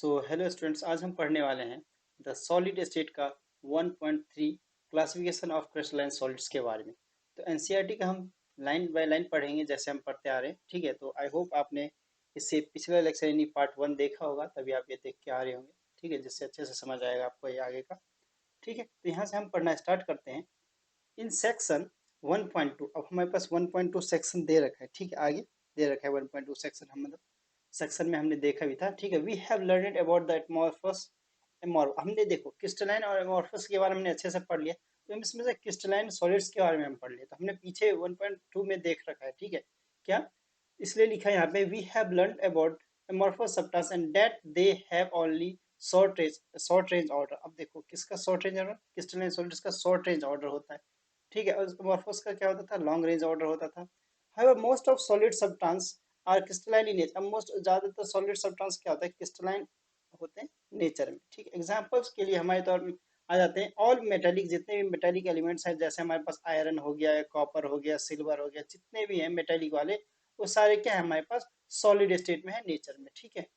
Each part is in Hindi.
हेलो स्टूडेंट्स, आज हम पढ़ने वाले हैं द सॉलिड स्टेट का 1.3 क्लासिफिकेशन ऑफ क्रिस्टलाइन सॉलिड्स के बारे में। तो एनसीईआरटी का हम लाइन बाय लाइन पढ़ेंगे जैसे हम पढ़ते आ रहे हैं। ठीक है, तो आई होप आपने इससे पिछले लेक्चर यानी पार्ट 1 देखा होगा, तभी आप ये देख के आ रहे होंगे। ठीक है, जिससे अच्छे से समझ आएगा आपको ये आगे का। ठीक है, तो यहाँ से हम पढ़ना स्टार्ट करते हैं। इन सेक्शन 1.2, अब हमारे पास 1.2 सेक्शन दे रखा है। ठीक है, आगे दे रखा है 1.2 सेक्शन, हम मतलब सेक्शन में हमने देखा भी था। ठीक है, we have learned about the amorphous हमने देखो क्रिस्टलाइन और एमॉर्फस के बारे में हमने अच्छे से पढ़ लिया। तो हम इसमें से क्रिस्टलाइन सॉलिड्स के बारे में हम पढ़ लिया, तो हमने पीछे 1.2 में देख रखा है। ठीक है, क्या इसलिए लिखा है यहाँ पे we have learn about amorphous substance and that they have only short range order. अब देखो किसका short range order, crystalline solids का शॉर्ट रेंज ऑर्डर होता है। ठीक है, और एमॉर्फस का क्या होता था, लॉन्ग रेंज ऑर्डर होता था। However most of solid substance are crystalline in nature. अब मोस्ट ज्यादातर सॉलिड सब्सटेंस क्या होता है, क्रिस्टलाइन होते हैं नेचर में। ठीक है, एग्जांपल्स के लिए हमारे तौर में आ जाते हैं ऑल मेटेलिक, जितने भी मेटेलिक एलिमेंट्स हैं, जैसे हमारे पास आयरन हो गया, कॉपर हो गया, सिल्वर हो गया, जितने भी हैं मेटेलिक वाले, वो सारे क्या है हमारे पास सॉलिड स्टेट में है नेचर में। ठीक है,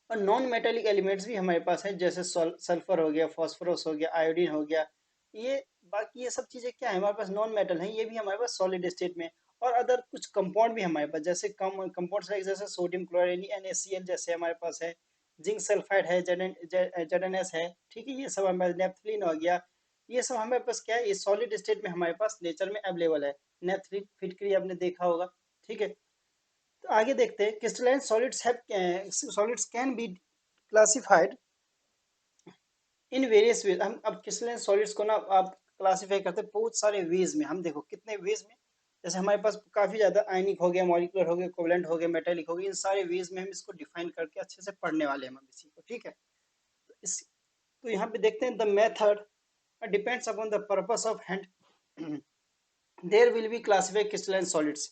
और नॉन मेटेलिक एलिमेंट्स भी हमारे पास है, जैसे सल्फर हो गया, फास्फोरस हो गया, आयोडीन हो गया। ये बाकी ये सब चीजें क्या है हमारे पास नॉन मेटल हैं, ये भी हमारे पास सॉलिड स्टेट में। और अदर कुछ कंपाउंड भी हमारे पास, जैसे कंपाउंड्स लाइक जैसे सोडियम क्लोराइड NaCl जैसे हमारे पास है, जिंक सल्फाइड है, ZnS है। ठीक है, ये सब हमारे पास नेपथलीन हो गया। ये सब हमारे पास क्या है, ये सॉलिड स्टेट में हमारे पास नेचर में अवेलेबल है। नेपथलीन फिटकरी आपने देखा होगा। ठीक है, तो आगे देखते हैं crystalline solids can be classified in various ways. हम अब क्रिस्टलाइन सॉलिड्स को ना आप क्लासिफाई करते हैं बहुत सारे वेज में। हम देखो कितने वेज में, जैसे हमारे पास काफी ज्यादा आयनिक हो गया, मॉलिक्यूलर हो गया, कोवलेंट हो गया, मेटालिक हो गया, इन सारे वेज में हम इसको डिफाइन करके अच्छे से पढ़ने वाले हैं हम इसी को। ठीक है, तो इस तो यहाँ पे देखते हैं the method depends upon the purpose of hand there will be classify crystalline solids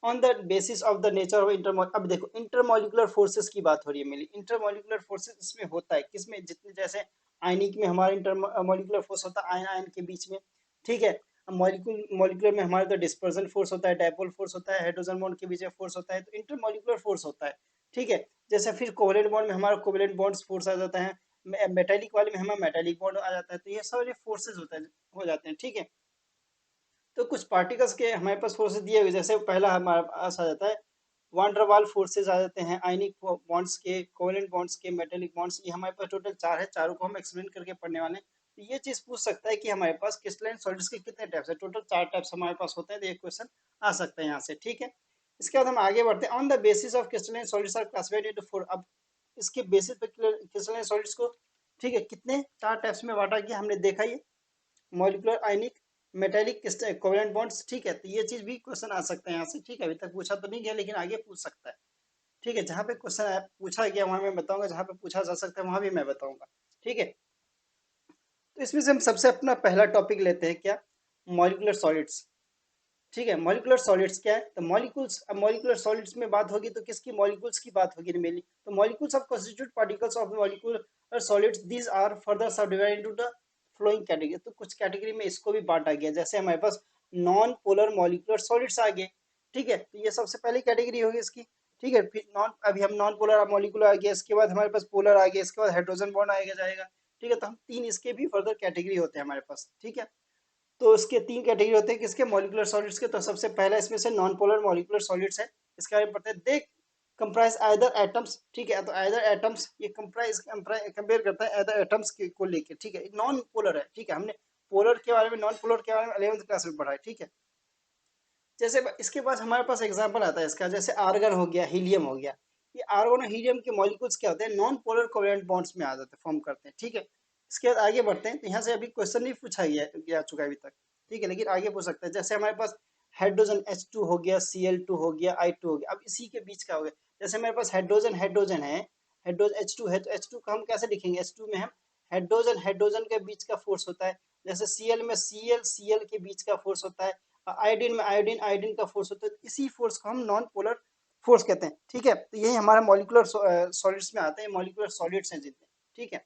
on the basis of the nature of inter. अब देखो इंटरमोलिकुलर फोर्सेस की बात हो रही है मेरी। इंटरमोलिकुलर फोर्सेस इसमें होता है किसमें, जितने जैसे आयनिक में हमारा इंटरमोलिकुलर फोर्स होता है आयन आयन के बीच में। ठीक है, मॉलिक्यूलर में हमारे तो डिस्पर्जन फोर्स होता है, डायपोल फोर्स होता है, हाइड्रोजन बॉन्ड के बीच में फोर्स होता है, तो इंटरमोलिकुलर फोर्स होता है। ठीक है, जैसे फिर कोवलेंट बॉन्ड में हमारा कोवलेंट बॉन्ड्स फोर्स आ जाता है, मेटालिक वाले में हमारा मेटालिक बॉन्ड आ जाता है। तो ये सारे फोर्सेज होता है हो जाते हैं। ठीक है, तो कुछ पार्टिकल्स के हमारे पास फोर्सेस दिए हुए, जैसे पहला हमारे पास आ जाता है वान डर वाल फोर्सेज आ जाते हैं, आयनिक बॉन्ड्स के, कोवेलेंट बॉन्ड्स के, मेटेलिक बॉन्ड्स। ये हमारे पास टोटल 4 है, चारों को हम एक्सप्लेन करके पढ़ने वाले हैं। तो ये चीज पूछ सकता है कि हमारे पास क्रिस्टलाइन सॉलिड्स के कितने टाइप्स है, टोटल 4 टाइप्स हमारे पास होते हैं। तो ये क्वेश्चन आ सकता है यहाँ से। ठीक है, इसके बाद हम आगे बढ़ते हैं। On the basis of crystalline solids are classified into 4। अब इसके बेसिस पे क्रिस्टलाइन सॉलिड्स को, ठीक है, कितने 4 टाइप्स में बांटा गया हमने देखा। ये मॉलिक्यूलर, आयनिक, मेटेलिक, कोवेलेंट बॉन्ड्स। ठीक है, तो ये चीज भी क्वेश्चन आ सकता है यहाँ से। ठीक है, अभी तक पूछा तो नहीं गया लेकिन आगे पूछ सकता है। ठीक है, जहाँ पे क्वेश्चन पूछा गया वहां मैं बताऊंगा, जहाँ पे पूछा जा सकता है वहां भी मैं बताऊंगा। ठीक है, तो इसमें से हम सबसे अपना पहला टॉपिक लेते हैं, क्या, मॉलिक्यूलर सॉलिड्स। ठीक है, मॉलिक्यूलर सॉलिड्स क्या है, तो मॉलिक्यूल्स। अब मॉलिक्यूलर सॉलिड्स में बात होगी तो किसकी, मॉलिक्यूल्स की बात होगी मेनली। तो molecules of constitute particles of molecular solids, these are further sub divided into the flowing category. तो कुछ कैटेगरी में इसको भी बांटा गया, जैसे हमारे पास नॉन पोलर मॉलिक्यूलर सॉलिड्स आ गए। ठीक है, तो ये सबसे पहली कैटेगरी होगी इसकी। ठीक है, फिर नॉन, अभी हम नॉन पोलर मॉलिक्यूलर आ गया, इसके बाद हमारे पास पोलर आ गया, इसके बाद हाइड्रोजन बॉन्ड आएगा जाएगा। ठीक है, तो हम 3 इसके भी फर्दर कैटेगरी होते हैं हमारे पास। ठीक है, तो इसके 3 कैटेगरी होते हैं किसके, मॉलिक्यूलर सॉलिड्स के। तो सबसे पहला इसमें से नॉन पोलर मॉलिक्यूलर सॉलिड्स है। इसके बारे में पढ़ते हैं। दे कंप्राइज आइदर एटम्स। ठीक है, तो आइदर एटम्स ये कंपेयर करता है आइदर एटम्स को लेके। ठीक है, नॉन पोलर है। ठीक है, हमने पोलर के बारे में, नॉन पोलर के बारे में 11th क्लास में पढ़ा है। ठीक है, जैसे इसके बाद हमारे पास एग्जांपल आता है इसका, जैसे आर्गन हो गया, हीलियम हो गया। ये आर्गन और हीलियम के मॉलिक्यूल्स क्या होते हैं, नॉन पोलर कोवेलेंट बॉन्ड्स में आ जाते हैं, फॉर्म करते हैं। ठीक है, इसके बाद आगे बढ़ते हैं। तो यहाँ से अभी क्वेश्चन नहीं पूछा गया चुका है अभी तक। ठीक है, लेकिन आगे पूछ सकते हैं। जैसे हमारे पास हाइड्रोजन H2 हो गया, Cl2 हो गया, I2 हो गया। अब इसी के बीच का हो गया, जैसे हमारे पास हाइड्रोजन हाइड्रोजन है, हाइड्रोजन H2 है, तो H2 को हम कैसे लिखेंगे, H2 में हम हाइड्रोजन हाइड्रोजन के बीच का फोर्स होता है। जैसे Cl में Cl के बीच का फोर्स होता है, आयोडीन में आयोडीन आयोडीन का फोर्स होता है। तो इसी फोर्स को हम नॉन पोलर फोर्स कहते हैं। ठीक है, तो यही हमारा मॉलिक्यूलर सॉलिड्स में आते हैं, मॉलिक्यूलर सॉलिड्स हैं जितने। ठीक है,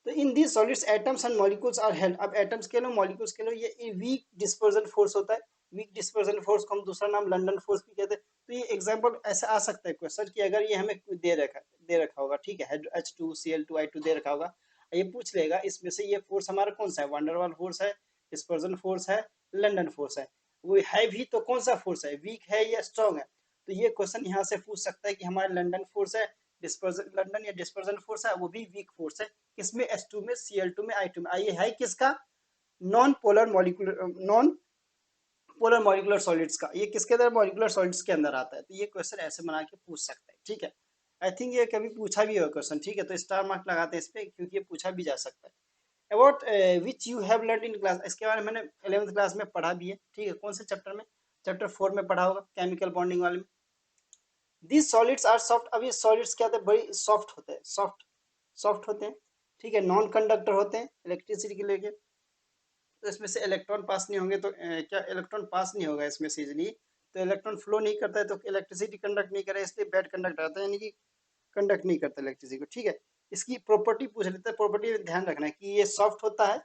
तो in the solids atoms and molecules are held. अब एटम्स के लो, मॉलिक्यूल्स के लो, ये वीक डिस्पर्जन फोर्स होता है। वीक डिस्पर्जन फोर्स को हम दूसरा नाम लंदन फोर्स भी कहते हैं। तो ये एग्जांपल ऐसा आ सकता है क्वेश्चन कि अगर ये हमें दे रखा होगा, ठीक है, H2Cl2I2 दे रखा होगा, ये पूछ लेगा इसमें से ये फोर्स हमारा कौन सा है, वंडरवाल फोर्स है, डिस्पर्जन फोर्स है, लंदन फोर्स है। वो है भी तो कौन सा फोर्स है, वीक है या स्ट्रॉन्ग है। तो ये क्वेश्चन यहाँ से पूछ सकता है कि हमारा लंदन फोर्स है, डिस्पर्जन लंदन या डिस्पर्जन फोर्स है, वो भी वीक फोर्स है, किसमें, H2 में, Cl2 में, I2 में। ये है किसका, नॉन पोलर मॉलिकुलर सॉलिड्स का। ये किसके अंदर, मॉलिकुलर सॉलिड्स के अंदर आता है। तो ये क्वेश्चन ऐसे बना के पूछ सकते हैं, ठीक है। आई थिंक ये कभी पूछा भी होगा क्वेश्चन, ठीक है, तो स्टार मार्क लगाते हैं इस पे क्योंकि ये पूछा भी जा सकता है। About which you have learn in class, इसके बारे में मैंने 11th क्लास में पढ़ा भी है, ठीक है। कौन से चैप्टर में, चैप्टर 4 में पढ़ा होगा, केमिकल बॉन्डिंग वाले में। दिस सॉलिड्स आर सॉफ्ट, अब ये सॉलिड्स क्या होते हैं, बड़ी सॉफ्ट होते हैं, सॉफ्ट सॉफ्ट होते हैं, ठीक है, नॉन कंडक्टर होते हैं इलेक्ट्रिसिटी के लेके। तो इसमें से इलेक्ट्रॉन पास नहीं होंगे तो क्या इलेक्ट्रॉन पास नहीं होगा इसमें से इजिली, तो इलेक्ट्रॉन फ्लो नहीं करता है, तो इलेक्ट्रिसिटी कंडक्ट नहीं करे, इसलिए बैड कंडक्ट आता है, यानी कि कंडक्ट नहीं करता इलेक्ट्रिसिटी को, ठीक है। इसकी प्रॉपर्टी पूछ लेते हैं, प्रॉपर्टी में ध्यान रखना है कि ये सॉफ्ट होता है,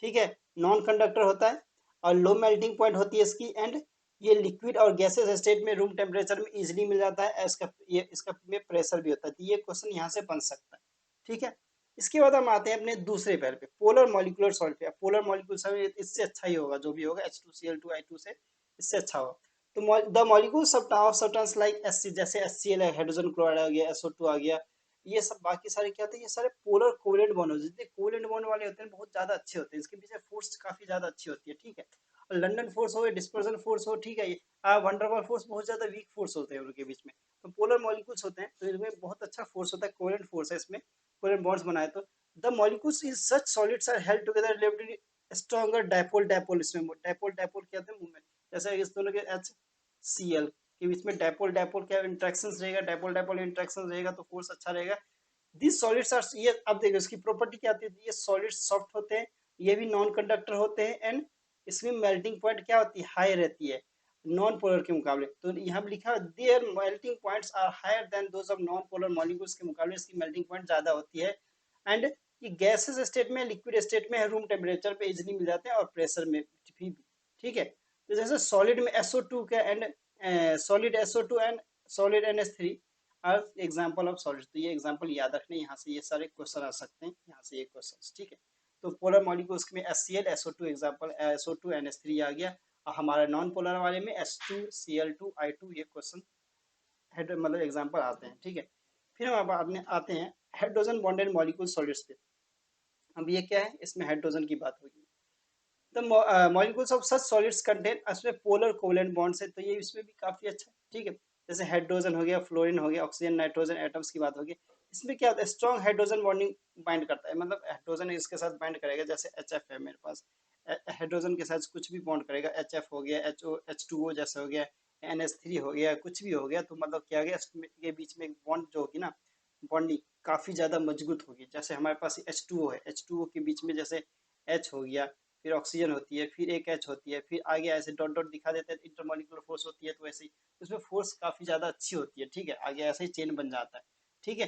ठीक है, नॉन कंडक्टर होता है, और लो मेल्टिंग पॉइंट होती है इसकी, एंड ये लिक्विड और गैसेस स्टेट में रूम टेम्परेचर में इजिली मिल जाता है, इसका में प्रेशर भी होता है। तो ये क्वेश्चन यहाँ से बन सकता है, ठीक है। इसके बाद हम आते हैं अपने दूसरे पैर पे, पोलर मॉलिकुलर सॉल्ट पे। पोलर मॉलिक्यूल सॉल्ट इससे अच्छा ही होगा, जो भी होगा H2Cl2I2 से इससे अच्छा होगा। तो the molecule of substance like S, जैसे HCl है, हाइड्रोजन क्लोराइड आ गया, SO2 आ गया, ये सब बाकी सारे क्या होते हैं, ये सारे पोलर कोवेलेंट बॉन्ड होते हैं। जितने कोवेलेंट बॉन्ड वाले होते हैं बहुत ज्यादा अच्छे होते हैं, इसके पीछे फोर्स काफी ज्यादा अच्छी होती है, ठीक है। और लंदन फोर्स हो या डिस्पर्जन फोर्स हो, ठीक है, वंडरवॉल फोर्स बहुत ज्यादा वीक फोर्स होते हैं उनके बीच में। तो पोलर मॉलिक्यूल्स होते हैं तो इनमें बहुत अच्छा फोर्स होता है, कोवेलेंट फोर्स है इसमें, कोवेलेंट बॉन्ड्स बनाए तो। The molecules in such solids are held together relatively stronger dipole dipole, इसमें डायपोल डायपोल क्या होते हैं मूवमेंट, जैसे इस दोनों के HCl के बीच में डायपोल डायपोल क्या इंट्रैक्शन रहेगा, डायपोल डायपोल इंट्रैक्शन रहेगा तो फोर्स अच्छा रहेगा। दिस सॉलिड्स आर, ये अब देखो इसकी प्रॉपर्टी क्या आती है, ये सॉलिड्स सॉफ्ट होते हैं, ये भी नॉन कंडक्टर होते हैं, एंड इसमें मेल्टिंग पॉइंट क्या होती है, हाई रहती है नॉन पोलर के मुकाबले। तो यहाँ लिखा their melting points are higher than those of non polar molecules के मुकाबले इसकी मेल्टिंग पॉइंट ज्यादा होती है, एंड ये गैसेस स्टेट में, लिक्विड स्टेट में, रूम टेम्परेचर पे इजिली मिल जाते हैं और प्रेशर में भी, ठीक है। तो जैसे सॉलिड में SO2 का and solid SO2 and solid NH3 are example of solid. तो ये एग्जाम्पल याद रखने, यहाँ से ये सारे क्वेश्चन आ सकते हैं, यहाँ से ये क्वेश्चन, ठीक है। तो पोलर मॉलिक्यूल्स में HCl SO2 example, SO2 NH3 आ गया, और हमारे नॉन पोलर वाले में H2Cl2I2 ये क्वेश्चन हेड मतलब एग्जाम्पल आते हैं, ठीक है। फिर हम अब आते हैं हाइड्रोजन बॉन्डेड मॉलिक्यूल सॉलिड्स पे। अब ये क्या है, इसमें हाइड्रोजन की बात होगी। The molecules of such solids contain, इसमें पोलर कोवेलेंट बॉन्ड्स है, तो ये इसमें भी काफी अच्छा है, ठीक है। जैसे हाइड्रोजन हो गया, फ्लोरीन हो गया, ऑक्सीजन, नाइट्रोजन एटम्स की बात होगी। इसमें क्या होता है, स्ट्रॉन्ग हाइड्रोजन बॉन्डिंग बाइंड करता है, मतलब हाइड्रोजन इसके साथ बाइंड करेगा, जैसे HF है मेरे पास, हाइड्रोजन के साथ कुछ भी बॉन्ड करेगा, HF हो गया, H2O जैसे हो गया, NH3 हो गया, कुछ भी हो गया, तो मतलब क्या गया इसके बीच में एक बॉन्ड जो होगी ना, बॉन्डिंग काफी ज्यादा मजबूत होगी। जैसे हमारे पास H2O है, H2O के बीच में जैसे H हो गया, फिर ऑक्सीजन होती है, फिर एक H होती है, फिर आगे ऐसे डॉट डॉट दिखा देते हैं, इंटरमॉलिक्यूलर फोर्स होती है, तो ऐसे ही उसमें फोर्स काफी ज्यादा अच्छी होती है, ठीक है, आगे ऐसे ही चेन बन जाता है, ठीक है।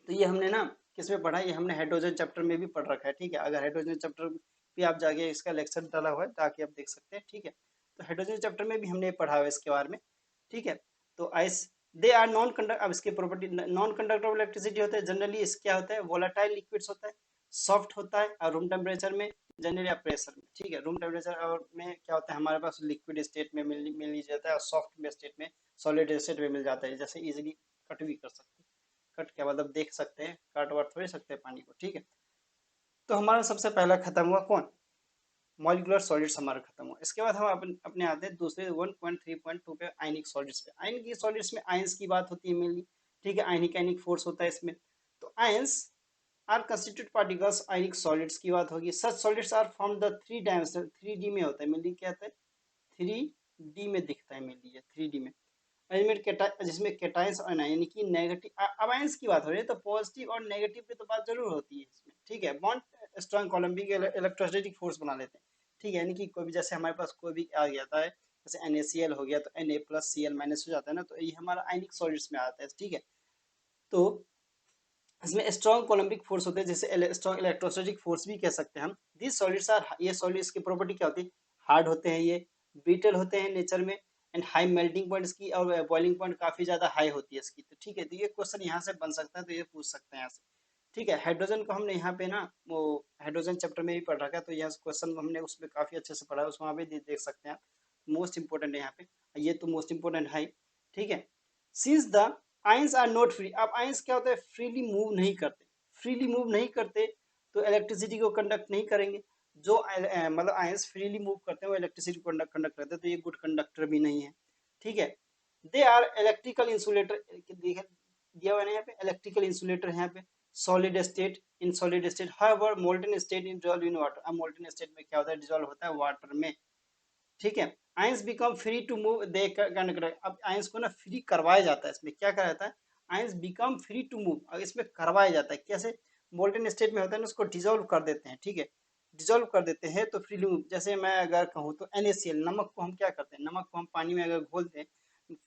तो ये हमने ना किस में पढ़ा, ये हमने हाइड्रोजन चैप्टर में भी पढ़ रखा है, ठीक है। अगर हाइड्रोजन चैप्टर भी आप जाके इसका लेक्चर डाला हुआ है, ताकि आप देख सकते हैं, ठीक है। तो हाइड्रोजन चैप्टर में भी हमने पढ़ा हुआ है इसके बारे में, ठीक है। तो ice they are non conduct, अब इसकी property, non conductor of electricity होता है जनरली, इस क्या होता है, वोलाटाइल लिक्विड्स होता है, सॉफ्ट होता है, और रूम टेम्परेचर में जनरली या प्रेशर में, ठीक है। रूम टेम्परेचर और में क्या होता है, हमारे पास लिक्विड स्टेट में मिल जाता है, और सॉफ्ट में स्टेट में, सॉलिड स्टेट में मिल जाता है, जैसे इजिली कट भी कर सकते हैं। कट क्या मतलब देख सकते हैं, काट वाट थोड़ी सकते हैं पानी को, ठीक है। तो हमारा सबसे पहला खत्म हुआ कौन, मॉलिकुलर सॉलिड्स हमारा खत्म हुआ। इसके बाद हम अपने आते हैं दूसरे 1.3.2 पे, आयनिक सॉलिड्स पे। आयनिक सॉलिड्स में आयंस की बात होती है मेनली, ठीक है, आयनिक फोर्स होता है इसमें। तो ions are constituent particles, ionic solids की बात होगी। Such solids are from the 3 dimensional, 3D में होता है मेनली, क्या होता है 3D में दिखता है मेनली, ये 3D में एलिमेंट, जिसमें कैटायंस और यानी कि नेगेटिव, अब आयंस की बात हो रही है तो पॉजिटिव और नेगेटिव की तो बात जरूर होती है इसमें, ठीक है। Bond strong coulombic electrostatic force बना लेते हैं, ठीक है, यानी कि कोई भी, जैसे हमारे पास कोई भी आ गया था, जैसे NaCl हो गया तो Na+Cl- हो जाता है ना, तो ये हमारा आयनिक सॉलिड्स में आता है, ठीक है। तो इसमें स्ट्रॉन्ग कोलम्बिक फोर्स होते हैं, जैसे स्ट्रॉन्ग इलेक्ट्रोस्टैटिक फोर्स भी कह सकते हैं हम। दिस सॉलिड्स आर, ये सॉलिड्स की प्रॉपर्टी क्या होती है, हार्ड होते हैं ये, ब्रिटल होते हैं नेचर में, एंड हाई मेल्टिंग पॉइंट इसकी और बॉइलिंग पॉइंट काफी ज्यादा हाई होती है इसकी। तो ठीक है, तो ये क्वेश्चन यहाँ से बन सकता है, तो ये पूछ सकते हैं यहाँ से। ठीक है, हाइड्रोजन को हमने यहाँ पे ना वो हाइड्रोजन चैप्टर में भी पढ़ रखा है, तो यहाँ क्वेश्चन हमने उसमें काफी अच्छे से पढ़ा है, उस वहाँ पे देख सकते हैं आप। मोस्ट इंपोर्टेंट है यहाँ पे, ये तो मोस्ट इंपोर्टेंट है ही। ठीक है, since the ions are not free, अब आयंस क्या होता है, फ्रीली मूव नहीं करते। फ्रीली मूव नहीं करते तो इलेक्ट्रिसिटी को कंडक्ट नहीं करेंगे। जो मतलब आयंस फ्रीली मूव करते हैं वो इलेक्ट्रिसिटी को कंडक्ट कंडक्ट करते हैं, तो ये गुड कंडक्टर भी नहीं है। ठीक है, दे आर इलेक्ट्रिकल इंसुलेटर, दिया हुआ है ना यहाँ पे इलेक्ट्रिकल इंसुलेटर है यहाँ पे। Solid state, in solid state, however molten state in dissolve in water, अब मोल्टन स्टेट में क्या होता है, डिसॉल्व होता है वाटर में। ठीक है, ions become free to move, they conductor, अब आयंस को ना फ्री करवाया जाता है, इसमें क्या करा जाता है, ions become free to move, अब इसमें करवाया जाता है कैसे, मोल्टन स्टेट में होता है ना, उसको डिसॉल्व कर देते हैं। ठीक है, डिसॉल्व कर देते हैं तो फ्रीली मूव, जैसे मैं अगर कहूँ तो NaCl, नमक को हम क्या करते हैं, नमक को हम पानी में अगर घोल दें,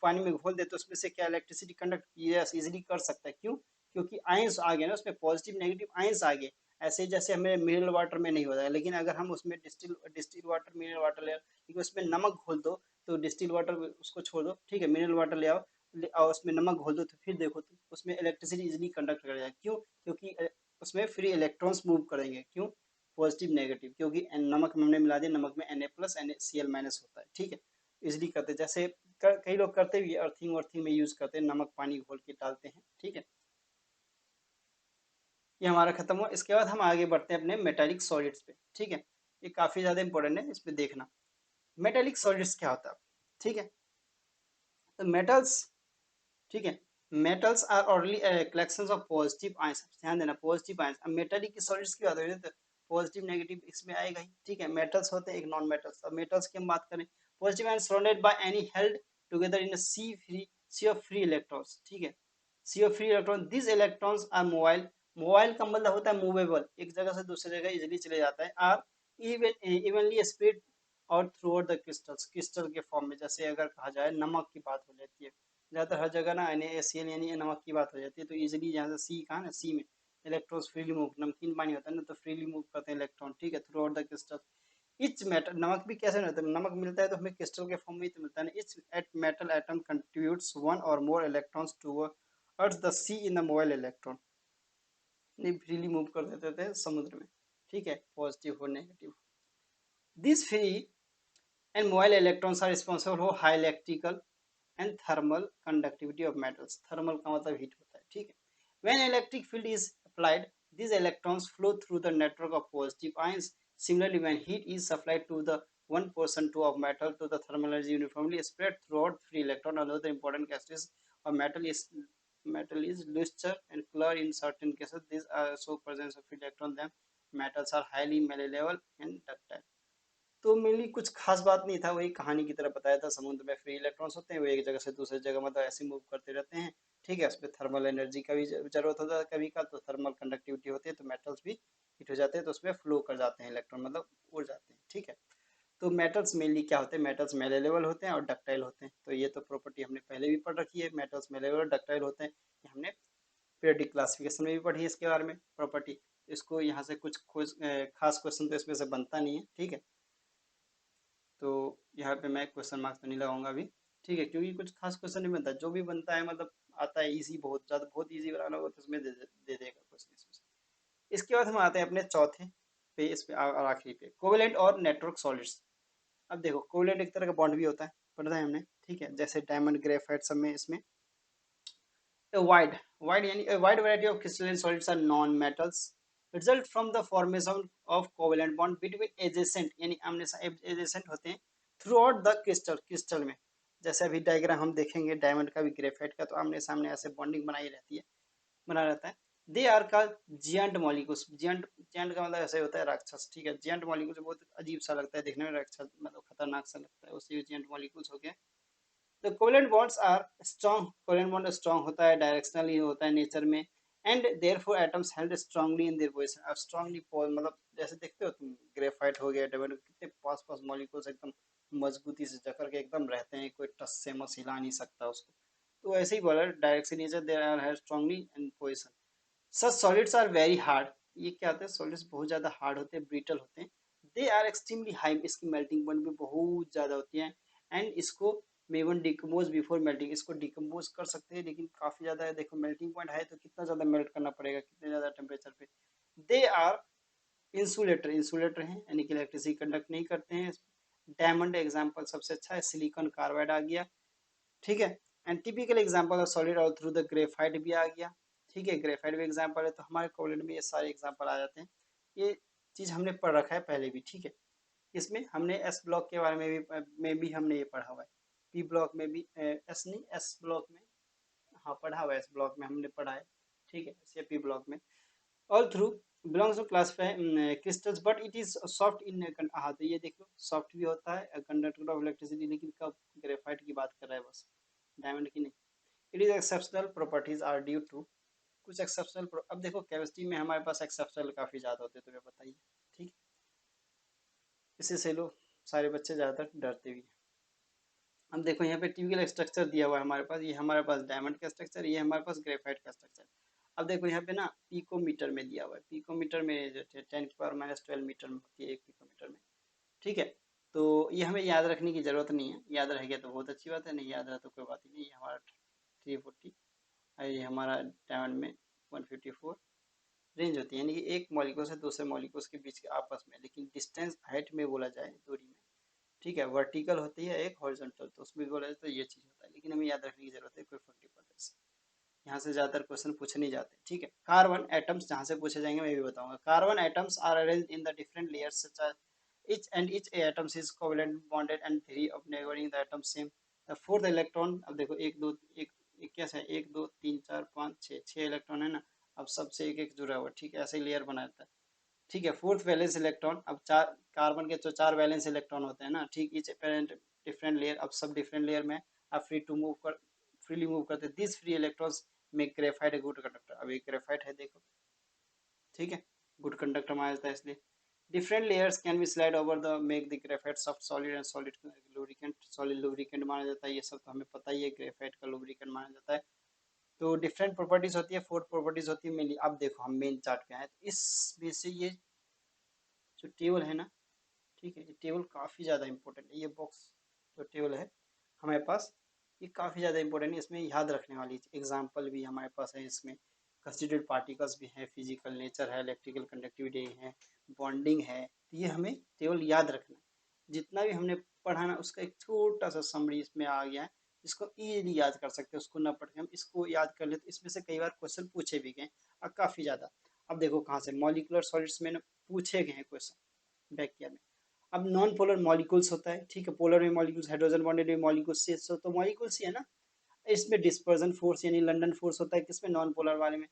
पानी में घोल दे तो उसमें से क्या इलेक्ट्रिसिटी कंडक्ट इजिली कर सकता है, क्यों, क्योंकि आयंस आ गए ना उसमें, पॉजिटिव नेगेटिव आयंस आ गए। ऐसे जैसे हमें मिनरल वाटर में नहीं होता है, लेकिन अगर हम उसमें डिस्टिल वाटर, मिनरल वाटर ले, लेकिन उसमें नमक घोल दो तो डिस्टिल वाटर उसको छोड़ दो, ठीक है, मिनरल वाटर ले आओ, और उसमें नमक घोल दो, तो फिर देखो तो उसमें इलेक्ट्रिसिटी इजिली कंडक्ट कर जाएगा, क्यों, क्योंकि उसमें फ्री इलेक्ट्रॉन्स मूव करेंगे, क्यों, पॉजिटिव नेगेटिव, क्योंकि नमक में हमने मिला दिया, नमक में Na+ NaCl- होता है। ठीक है, इजिली करते जैसे कई लोग करते भी अर्थिंग वर्थिंग में यूज करते हैं, नमक पानी घोल के डालते हैं। ठीक है, ये हमारा खत्म हुआ। इसके बाद हम आगे बढ़ते हैं अपने मेटालिक सॉलिड्स पे। ठीक है, ये काफी ज्यादा इंपॉर्टेंट है, इस पे देखना मेटालिक सॉलिड्स क्या होता है। ठीक है, तो मेटल्स, ठीक है, metals are only collections of positive ions, ध्यान देना पॉजिटिव आयंस। अब मेटालिक की सॉलिड्स की बात हो रही है तो पॉजिटिव नेगेटिव इसमें आएगा ही। ठीक है, मेटल्स होते हैं एक नॉन मेटल्स। अब मेटल्स की हम बात करें, positive ions surrounded by any held together in sea of free electrons. ठीक है, sea of free electron, this electrons are mobile, mobile का मतलब होता है मूवेबल, एक जगह से दूसरी जगह इजिली चले जाता है। आर इवनली स्प्रेड और through out the crystals, crystal के फॉर्म में, जैसे अगर कहा जाए नमक की बात हो जाती है, ज़्यादातर हर जगह ना NaCl यानी नमक की बात हो जाती है, तो इजीली यहाँ से सी कहा ना, सी में इलेक्ट्रॉन्स फ्रीली मूव, नमकीन पानी होता है ना, तो फ्रीली मूव करते हैं इलेक्ट्रॉन। ठीक है, through out the crystal, etch metal, नमक भी कैसे होता है, नमक मिलता है तो हमें क्रिस्टल के फॉर्म में ही तो मिलता है ना। Each at metal atom contributes one or more electrons towards the sea in the mobile electron, नहीं फ्रीली मूव कर देते थे समुद्र में। ठीक है, पॉजिटिव और negative, this free and mobile electrons are responsible for high electrical and thermal conductivity of metals, thermal का मतलब हीट होता है। ठीक है, when electric field is applied these electrons flow through the network of positive ions. Similarly, when heat is supplied to the one portion two of metal to the thermal energy uniformly spread throughout free electron. Another important characteristic of metal is luster and color in certain cases. These are so presence of free electron. Then metals are highly malleable and ductile. तो मेनली कुछ खास बात नहीं था, वही कहानी की तरह बताया था, समुद्र में फ्री इलेक्ट्रॉन्स होते हैं, वो एक जगह से दूसरी जगह मतलब ऐसे मूव करते रहते हैं। ठीक है, उसमें थर्मल एनर्जी का भी जरूरत होता है कभी का, तो थर्मल कंडक्टिविटी होती है, तो मेटल्स भी हीट हो जाते हैं, तो उसमें फ्लो कर जाते हैं इलेक्ट्रॉन, मतलब उड़ जाते हैं। ठीक है, तो मेटल्स मेनली क्या होते हैं, मेटल्स मेलेबल होते हैं और डक्टाइल होते हैं। तो ये तो प्रॉपर्टी हमने पहले भी पढ़ रखी है, मेटल्स मेलेबल और डक्टाइल होते हैं, ये हमने पीरियडिक क्लासिफिकेशन में भी पढ़ी है इसके बारे में प्रॉपर्टी। इसको यहाँ से कुछ खास क्वेश्चन तो इसमें से बनता नहीं है। ठीक है, तो यहाँ पे मैं क्वेश्चन मार्क्स तो नहीं लगाऊंगा अभी। ठीक है, क्योंकि कुछ खास क्वेश्चन नहीं बनता, जो भी बनता है मतलब आता है इजी, बहुत ज़्यादा बहुत इजी बनाना होगा तो उसमें दे देगा क्वेश्चन इसमें से। इसके बाद हम आते हैं अपने चौथे पे, इस पे और आखिरी पे, कोवेलेंट और नेटवर्क सॉलिड्स। अब देखो कोवेलेंट एक तरह का बॉन्ड भी होता है, पढ़ा है हमने। ठीक है, जैसे डायमंड ग्रेफाइट सब में इसमें a wide यानी a wide variety of crystalline solids are non-metals result from the formation of covalent bond between adjacent यानी आमने adjacent होते हैं throughout the crystal में। जैसे अभी डायग्राम हम देखेंगे डायमंड का भी ग्रेफाइट का, तो आमने सामने ऐसे बॉन्डिंग बनाई रहती है, बना रहता है। दे आर का जियंट मॉलिक्यूल्स, जियंट जियंट का मतलब ऐसे होता है राक्षस। ठीक है, जियंट मॉलिक्यूल्स बहुत अजीब सा लगता है देखने में, राक्षस मतलब खतरनाक सा लगता है, उसी जियंट मॉलिक्यूल्स हो गए। The covalent bonds are strong, covalent bond strong होता है, डायरेक्शनली होता है नेचर में, and therefore atoms held strongly in their position. अब स्ट्रांगली मतलब जैसे देखते हो तुम ग्रेफाइट हो गया, डायमंड, कितने पास पास मॉलिक्यूल्स एकदम मजबूती से जकड़ के एकदम रहते हैं, कोई टस से मस हिला नहीं सकता उसको। तो ऐसे ही बोला direction nature they are held strongly in position. Such solids are very hard, ये क्या होते हैं, सॉलिड्स बहुत ज्यादा हार्ड होते हैं, ब्रिटल होते हैं। दे आर एक्सट्रीमली हाई, इसकी मेल्टिंग पॉइंट भी बहुत ज़्यादा होती है। एंड इसको मे वन डिकम्पोज बिफोर मेल्टिंग, इसको डिकम्पोज कर सकते हैं लेकिन काफ़ी ज़्यादा है। देखो मेल्टिंग पॉइंट है तो कितना ज़्यादा मेल्ट करना पड़ेगा, कितने ज़्यादा टेम्परेचर पे। दे आर इंसुलेटर, इंसुलेटर हैं यानी कि इलेक्ट्रिसिटी कंडक्ट नहीं करते हैं। डायमंड एग्जांपल सबसे अच्छा है, सिलिकॉन कार्बाइड आ गया, ठीक है। And typical example of solid और थ्रू द ग्रेफाइट भी आ गया, ठीक है। ग्रेफाइट भी एग्जांपल है, तो हमारे कॉलेज में ये सारे एग्जांपल आ जाते हैं। ये चीज़ हमने पढ़ रखा है पहले भी, ठीक है। इसमें हमने एस ब्लॉक के बारे में भी हमने ये पढ़ा हुआ है। पी ब्लॉक में भी एस नहीं, एस ब्लॉक में हाँ पढ़ा हुआ है, एस ब्लॉक में हमने पढ़ा है, ठीक है। सी पी ब्लॉक में all through belongs to classify crystals but it is soft in. हाँ तो ये देख लो सॉफ्ट भी होता है कंडक्टर ऑफ इलेक्ट्रिसिटी, लेकिन कब, ग्रेफाइट की बात कर रहा है बस, डायमंड की नहीं। It is exceptional properties are due to कुछ एक्सेप्शनल। अब देखो केमिस्ट्री में हमारे पास एक्सेप्शनल काफ़ी ज़्यादा होते हैं, तुम्हें बताइए, ठीक। इसी से लोग सारे बच्चे ज़्यादातर डरते भी हैं। अब देखो यहाँ पे टिपिकल स्ट्रक्चर दिया हुआ है हमारे पास, ये हमारे पास डायमंड का स्ट्रक्चर, ये हमारे पास ग्रेफाइट का स्ट्रक्चर। अब देखो यहाँ पे ना पिकोमीटर में दिया हुआ है, पिकोमीटर में जो 10⁻12 मीटर में होती है एक पिकोमीटर में, ठीक है। तो ये हमें याद रखने की जरूरत नहीं है, याद रह गया तो बहुत अच्छी बात है, नहीं याद रहा तो कोई बात ही नहीं। ये हमारा 340 और ये हमारा डायमंड में 154 रेंज होती है, यानी कि एक मॉलिक्यूल से दूसरे मॉलिक्यूल्स के बीच के आपस में, लेकिन डिस्टेंस हाइट में बोला जाए दूरी में, ठीक है। वर्टिकल होती है एक, हॉरिजॉन्टल, तो उसमें भी बोला जाए तो ये चीज़ होता है, लेकिन हमें याद रखने की जरूरत है, कोई फर्क नहीं पड़ता इससे। यहाँ से ज़्यादातर क्वेश्चन पूछे नहीं जाते, ठीक है। कार्बन एटम्स जहाँ से पूछे जाएंगे मैं भी बताऊंगा। Carbon atoms are arrange in the different layers such as each atoms is covalent bonded and three of neighboring the atom same the fourth electron। अब देखो एक दो एक कैसे है, एक दो तीन चार पाँच छः, छः इलेक्ट्रॉन है ना। अब सबसे एक एक जुड़ा हुआ, ठीक है, ऐसे लेयर बनाता है, ठीक है। फोर्थ वैलेंस इलेक्ट्रॉन, अब चार कार्बन के तो चार वैलेंस इलेक्ट्रॉन होते हैं ना, ठीक। ईच पेरेंट डिफरेंट लेयर, अब सब डिफरेंट लेयर में आप फ्रीली मूव करते, this free electrons make graphite a good conductor. अब एक ग्रेफाइट है देखो, ठीक है, गुड कंडक्टर माना जाता है इसलिए। Different layers can be slide over the make the graphite soft solid and solid lubricant, solid lubricant माना जाता है, ये सब तो हमें पता ही है, ग्रेफाइट का लुब्रिकेंट माना जाता है। तो डिफरेंट प्रॉपर्टीज होती है, फोर्थ प्रॉपर्टीज होती है मेनली। अब देखो हम मेन चार्ट पे आए तो इसमें से ये जो टेबल है ना, ठीक है, ये टेबल काफ़ी ज़्यादा इंपॉर्टेंट है। ये बॉक्स जो टेबल है हमारे पास, ये काफ़ी ज़्यादा इंपॉर्टेंट है, इसमें याद रखने वाली एग्जाम्पल भी हमारे पास है। इसमें कंस्टिट्यूट पार्टिकल्स भी हैं, फिजिकल नेचर है, इलेक्ट्रिकल कंडक्टिविटी है, बॉन्डिंग है, तो ये हमें टेबल याद रखना है। जितना भी हमने पढ़ा ना उसका एक छोटा सा समरी इसमें आ गया है, जिसको इजीली याद कर सकते हैं, उसको ना पढ़ के हम इसको याद कर ले तो इसमें से कई बार क्वेश्चन पूछे भी गए और काफ़ी ज़्यादा। अब देखो कहाँ से, मॉलिकुलर सॉलिड्स में ना पूछे गए हैं क्वेश्चन बैक किया में। अब नॉन पोलर मॉलिक्यूल्स होता है, ठीक है, पोलर में मॉलिक्यूल्स, हाइड्रोजन बॉन्डेड में मॉलिक्यूल्स से, तो मॉलिक्यूल्स ही है ना। इसमें डिस्पर्जन फोर्स यानी लंडन फोर्स होता है किसमें, नॉन पोलर वाले में।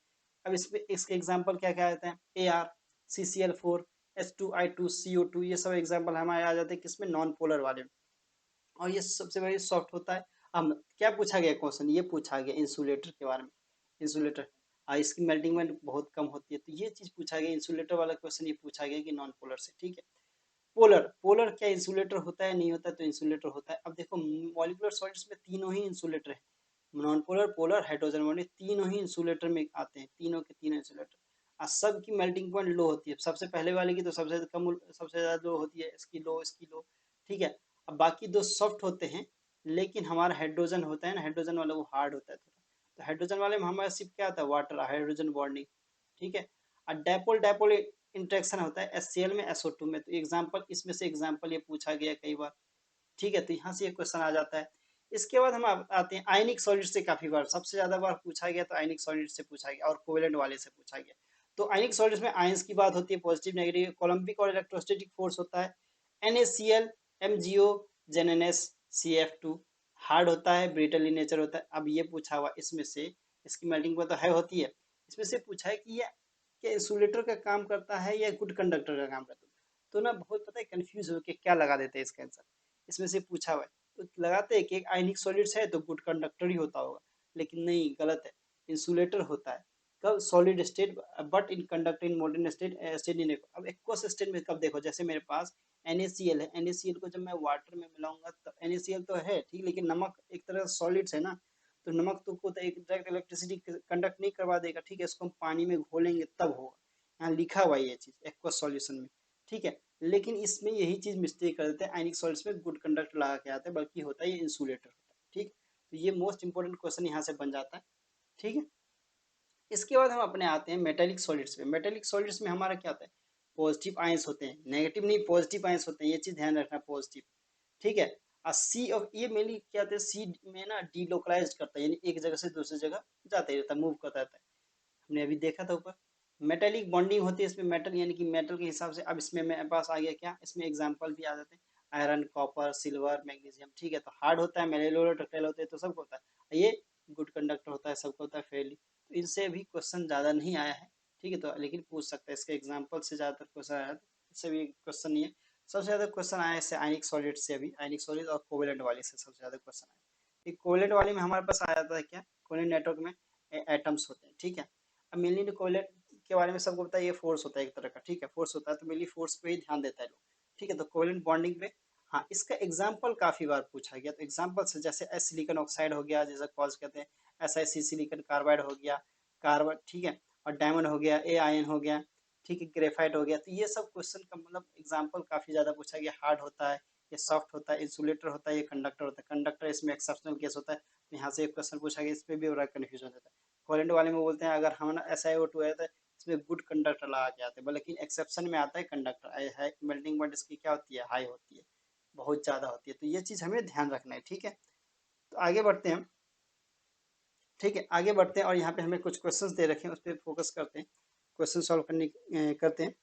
अब इसमें इसके एग्जांपल क्या क्या आते हैं, AR, CCl4, H2I2CO2, ये सब एग्जांपल हमारे आ जाते हैं किसमें, नॉन पोलर वाले में। और ये सबसे बड़ी सॉफ्ट होता है। अब क्या पूछा गया क्वेश्चन, ये पूछा गया इंसुलेटर के बारे में। इंसुलेटर, इसकी मेल्टिंग पॉइंट बहुत कम होती है, तो ये चीज पूछा गया, इंसुलेटर वाला क्वेश्चन ये पूछा गया कि नॉन पोलर से, ठीक है। पोलर, पोलर क्या इंसुलेटर होता है, नहीं होता, तो इंसुलेटर होता है। अब देखो मॉलिक्यूलर सॉलिड्स में तीनों ही इंसुलेटर है, non polar, polar, hydrogen bonded, तीनों ही इंसुलेटर में आते हैं, तीनों के तीनों इंसुलेटर। और सब की मेल्टिंग पॉइंट लो होती है, सबसे पहले वाले की तो सबसे कम, सबसे ज्यादा लो होती है, इसकी लो, ठीक है। अब बाकी दो सॉफ्ट होते हैं, लेकिन हमारा हाइड्रोजन होता है ना, हाइड्रोजन वाला वो हार्ड होता है थोड़ा। तो हाइड्रोजन वाले में हमारा सिर्फ क्या आता है, वाटर, हाइड्रोजन बॉन्डिंग, ठीक है। और डायपोल डायपोल इंटरेक्शन होता है HCl में SO2 में, तो एग्जाम्पल इसमें से एग्जाम्पल ये पूछा गया कई बार, ठीक है। तो यहाँ से ये क्वेश्चन आ जाता है। इसके बाद हम आते हैं आयनिक सॉलिड से, काफी बार सबसे ज्यादा बार पूछा गया, तो आयनिक सॉलिड से पूछा गया और कोवेलेंट वाले से पूछा गया। तो आयनिक सॉलिड्स में आयंस की बात होती है, पॉजिटिव नेगेटिव, कोलम्बिक और इलेक्ट्रोस्टैटिक फोर्स होता है। NaCl, MgO, ZnS, CF2, hard होता है, ब्रिटल इन नेचर होता है। अब ये पूछा हुआ इसमें से, इसकी मेल्टिंग तो है होती है, इसमें से पूछा है कि ये क्या इंसुलेटर का काम करता है या गुड कंडक्टर का काम करता है। तो ना बहुत पता है कंफ्यूज हो के क्या लगा देते हैं इसका आंसर, इसमें से पूछा हुआ है तो लगाते हैं कि एक आयनिक सॉलिड्स है तो गुड कंडक्टर ही होता होगा, लेकिन नहीं, गलत है, इंसुलेटर होता है। कब, solid state, but in conduct in molten state, state in. अब एक्वस स्टेट में कब, देखो जैसे मेरे पास NaCl है, NaCl को जब मैं वाटर में मिलाऊंगा तो NaCl तो है ठीक, लेकिन नमक एक तरह सॉलिड्स है ना, तो नमक को तो एक डायरेक्ट इलेक्ट्रिसिटी कंडक्ट नहीं करवा देगा, ठीक है, इसको हम पानी में घोलेंगे तब होगा। यहाँ लिखा हुआ है ये चीज एक्वस सॉल्यूशन में, ठीक है। लेकिन इसमें यही चीज मिस्टेक कर देते हैं, आयनिक सॉलिड्स में गुड कंडक्टर लगा के आते हैं, बल्कि होता है ये इंसुलेटर होता है। ठीक, तो ये मोस्ट इंपोर्टेंट क्वेश्चन यहाँ से बन जाता है। ठीक है। इसके बाद हम अपने आते हैं मेटेलिक सॉलिड्स पे। मेटेलिक सॉलिड्स में हमारा क्या होता है, पॉजिटिव आयंस होते हैं, नेगेटिव नहीं पॉजिटिव आयंस होते हैं, ये चीज ध्यान रखना, पॉजिटिव। ठीक है। और सी ऑफ ये मेनली क्या होता है, सी में ना डीलोकलाइज करता है, यानी एक जगह से दूसरी जगह जाते रहता है, मूव करता रहता है। हमने अभी देखा था ऊपर। मेटेलिक बॉन्डिंग होती है इसमें, मेटल यानी कि मेटल के हिसाब से। अब इसमें मेरे पास आ गया क्या, इसमें एग्जांपल भी आ जाते हैं, आयरन, कॉपर, सिल्वर, मैग्नीशियम। ठीक है, तो हार्ड होता है, मेलेलो डक्टाइल होते हैं, तो सबको होता है। ये गुड कंडक्टर होता है, सबको होता है फेयरली। तो इनसे भी क्वेश्चन ज्यादा नहीं आया है। ठीक है, तो लेकिन पूछ सकता है, इसके एग्जाम्पल से ज्यादातर क्वेश्चन आया है, तो इससे भी क्वेश्चन नहीं है। सबसे ज्यादा क्वेश्चन आया इससे आयनिक सॉलिड से, अभी आयनिक सॉलिड और कोवेलेंट वाले से सबसे ज्यादा क्वेश्चन आया। कोवेलेंट वाले में हमारे पास आया था क्या, कोवेलेंट नेटवर्क में एटम्स होते हैं। ठीक है। अब मेनली कोवेलेंट के बारे में सबको पता है, ये फोर्स होता है एक तरह का। ठीक है, फोर्स होता है, तो मेनली फोर्स पे ही ध्यान देता है लोग। ठीक है, तो कोवेलेंट बॉन्डिंग पे, हाँ, इसका एग्जाम्पल काफी बार पूछा गया। तो एग्जाम्पल से जैसे एस सिलिकॉन ऑक्साइड हो गया, जैसे कॉल्स कहते हैं, SiC सिलिकॉन कार्बाइड हो गया, कार्बन। ठीक है, और डायमंड हो गया, ए आयन हो गया। ठीक है, ग्रेफाइट हो गया। तो ये सब क्वेश्चन का मतलब एग्जाम्पल काफी ज्यादा पूछा गया। हार्ड होता है, ये सॉफ्ट होता है, इंसुलेटर होता है, ये कंडक्टर होता है। कंडक्टर इसमें एक्सेप्शनल केस होता है, तो यहाँ से एक क्वेश्चन पूछा गया, इस पर भी बड़ा कन्फ्यूजन होता है। कोवेलेंट वाले में बोलते हैं अगर हम ना SiO2 है तो इसमें गुड कंडक्टर लगा के आते हैं, लेकिन एक्सेप्शन में आता है कंडक्टर है, मेल्टिंग पॉइंट इसकी क्या होती है, हाई होती है, बहुत ज्यादा होती है। तो ये चीज हमें ध्यान रखना है। ठीक है, तो आगे बढ़ते हैं। ठीक है, आगे बढ़ते हैं, और यहाँ पे हमें कुछ क्वेश्चंस दे रखे हैं, उस पर फोकस करते हैं, क्वेश्चन सॉल्व करने करते हैं।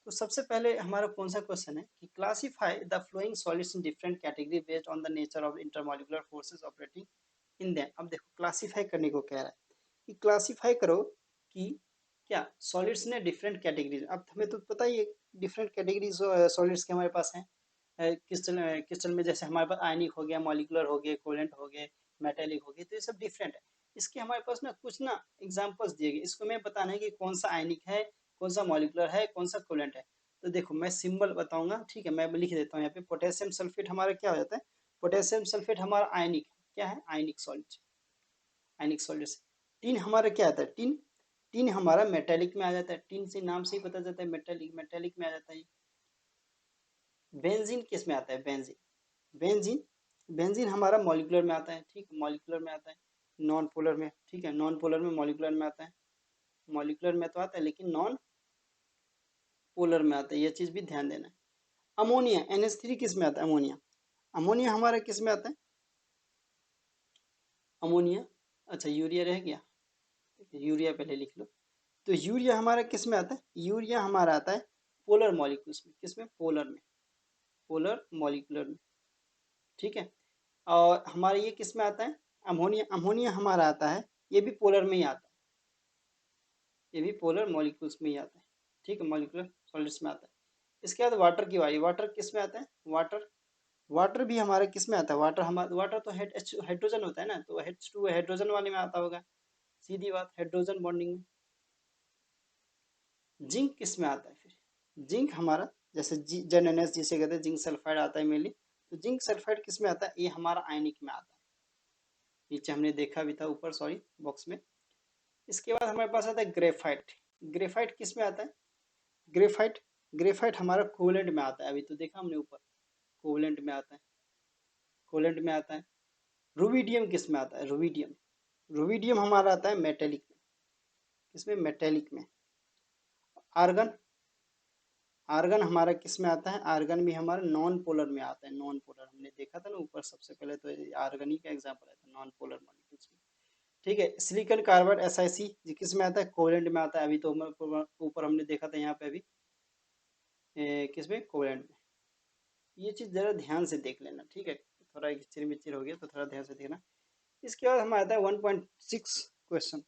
तो सबसे पहले हमारा कौन सा क्वेश्चन है कि classify the flowing solids in different category based on the nature of intermolecular forces operating in them. अब देखो क्लासिफाई करने को कह रहा है कि क्लासिफाई करो कि क्या सॉलिड्स ने डिफरेंट कैटेगरीज। अब हमें तो पता ही है डिफरेंट कैटेगरीज सॉलिड्स के हमारे पास हैं। क्रिस्टल क्रिस्टल में जैसे हमारे पास आयनिक हो गया, मॉलिक्यूलर हो गए, कोवेलेंट हो गए, मेटेलिक हो गए, तो ये सब डिफरेंट है। इसके हमारे पास ना कुछ ना एग्जांपल्स दिए गए, इसको मैं बताना है कि कौन सा आयनिक है, कौन सा मॉलिक्यूलर है, कौन सा कोवेलेंट है। तो देखो मैं सिंबल बताऊंगा। ठीक है, मैं लिख देता हूँ यहाँ पे। पोटेशियम सल्फेट हमारा क्या हो जाता है, पोटेशियम सल्फेट हमारा आयनिक है। क्या है, आयनिक सॉलिड, आयनिक सॉलिड। टिन हमारा क्या आता है, टिन, टिन हमारा मेटेलिक में आ जाता है। टिन से नाम से ही पता चलता है मेटेलिक, मेटेलिक में आ जाता है। बेंजीन किस में आता है, बेंजीन, बेंजीन, बेंजीन हमारा मॉलिक्यूलर में आता है। ठीक, मॉलिक्यूलर में आता है, नॉन पोलर में। ठीक है, नॉन पोलर में, मॉलिक्यूलर में आता है, मॉलिक्यूलर में तो आता है लेकिन नॉन पोलर में आता है, ये चीज भी ध्यान देना है। अमोनिया NH3 किस में आता है, अमोनिया, अमोनिया हमारा किस में आता है, अमोनिया। अच्छा यूरिया रह गया, यूरिया पहले लिख लो। तो यूरिया हमारा किस में आता है, यूरिया हमारा आता है पोलर मॉलिक्यूल्स में। किस में, पोलर में, पोलर मॉलिक्यूलर में। ठीक है, और हमारा ये किस में आता है, अमोनिया, अमोनिया हमारा आता है, ये भी पोलर में ही आता है, ये भी पोलर मॉलिक्यूल्स में ही आता है। ठीक है, मॉलिक्यूलर सॉलिड्स में आता है। इसके बाद वाटर की बारी, वाटर किस में आता है, वाटर, वाटर भी हमारा किस में आता है, वाटर हमारा, वाटर तो हाइड्रोजन होता है ना, तो H2 हाइड्रोजन वाले में आता होगा, सीधी बात, हाइड्रोजन बॉन्डिंग में। जिंक किस में आता है फिर, जिंक हमारा जैसे जन एन एस जिसे कहते हैं, जिंक सल्फाइड आता है मेनली। तो जिंक सल्फाइड किस में आता है, ये हमारा आयनिक में आता है, नीचे हमने देखा भी था, ऊपर सॉरी बॉक्स में। इसके बाद हमारे पास आता है ग्रेफाइट, ग्रेफाइट किस में आता है, ग्रेफाइट, ग्रेफाइट हमारा कोवेलेंट में आता है, अभी तो देखा हमने ऊपर, कोवेलेंट में आता है, कोवेलेंट में आता है। रुबिडियम किस में आता है, रुबिडियम, रुबिडियम हमारा आता है मेटेलिक में, किसमें, मेटेलिक में। आर्गन, आर्गन हमारा किस में आता है, आर्गन भी हमारा नॉन पोलर में आता है, नॉन पोलर हमने देखा था ना ऊपर, सबसे पहले तो आर्गन ही का एग्जांपल है, नॉन पोलर मॉलिक्यूल्स में। ठीक है, सिलिकॉन कार्बाइड SiC ये किस में आता है, कोवेलेंट में आता है, अभी तो ऊपर हमने देखा था, यहाँ पे अभी किस में, कोवेलेंट में। ये चीज जरा ध्यान से देख लेना। ठीक है, थोड़ा किचिर मिचिर हो गया तो थोड़ा ध्यान से देखना। इसके बाद हमारा आता है 1.6 क्वेश्चन।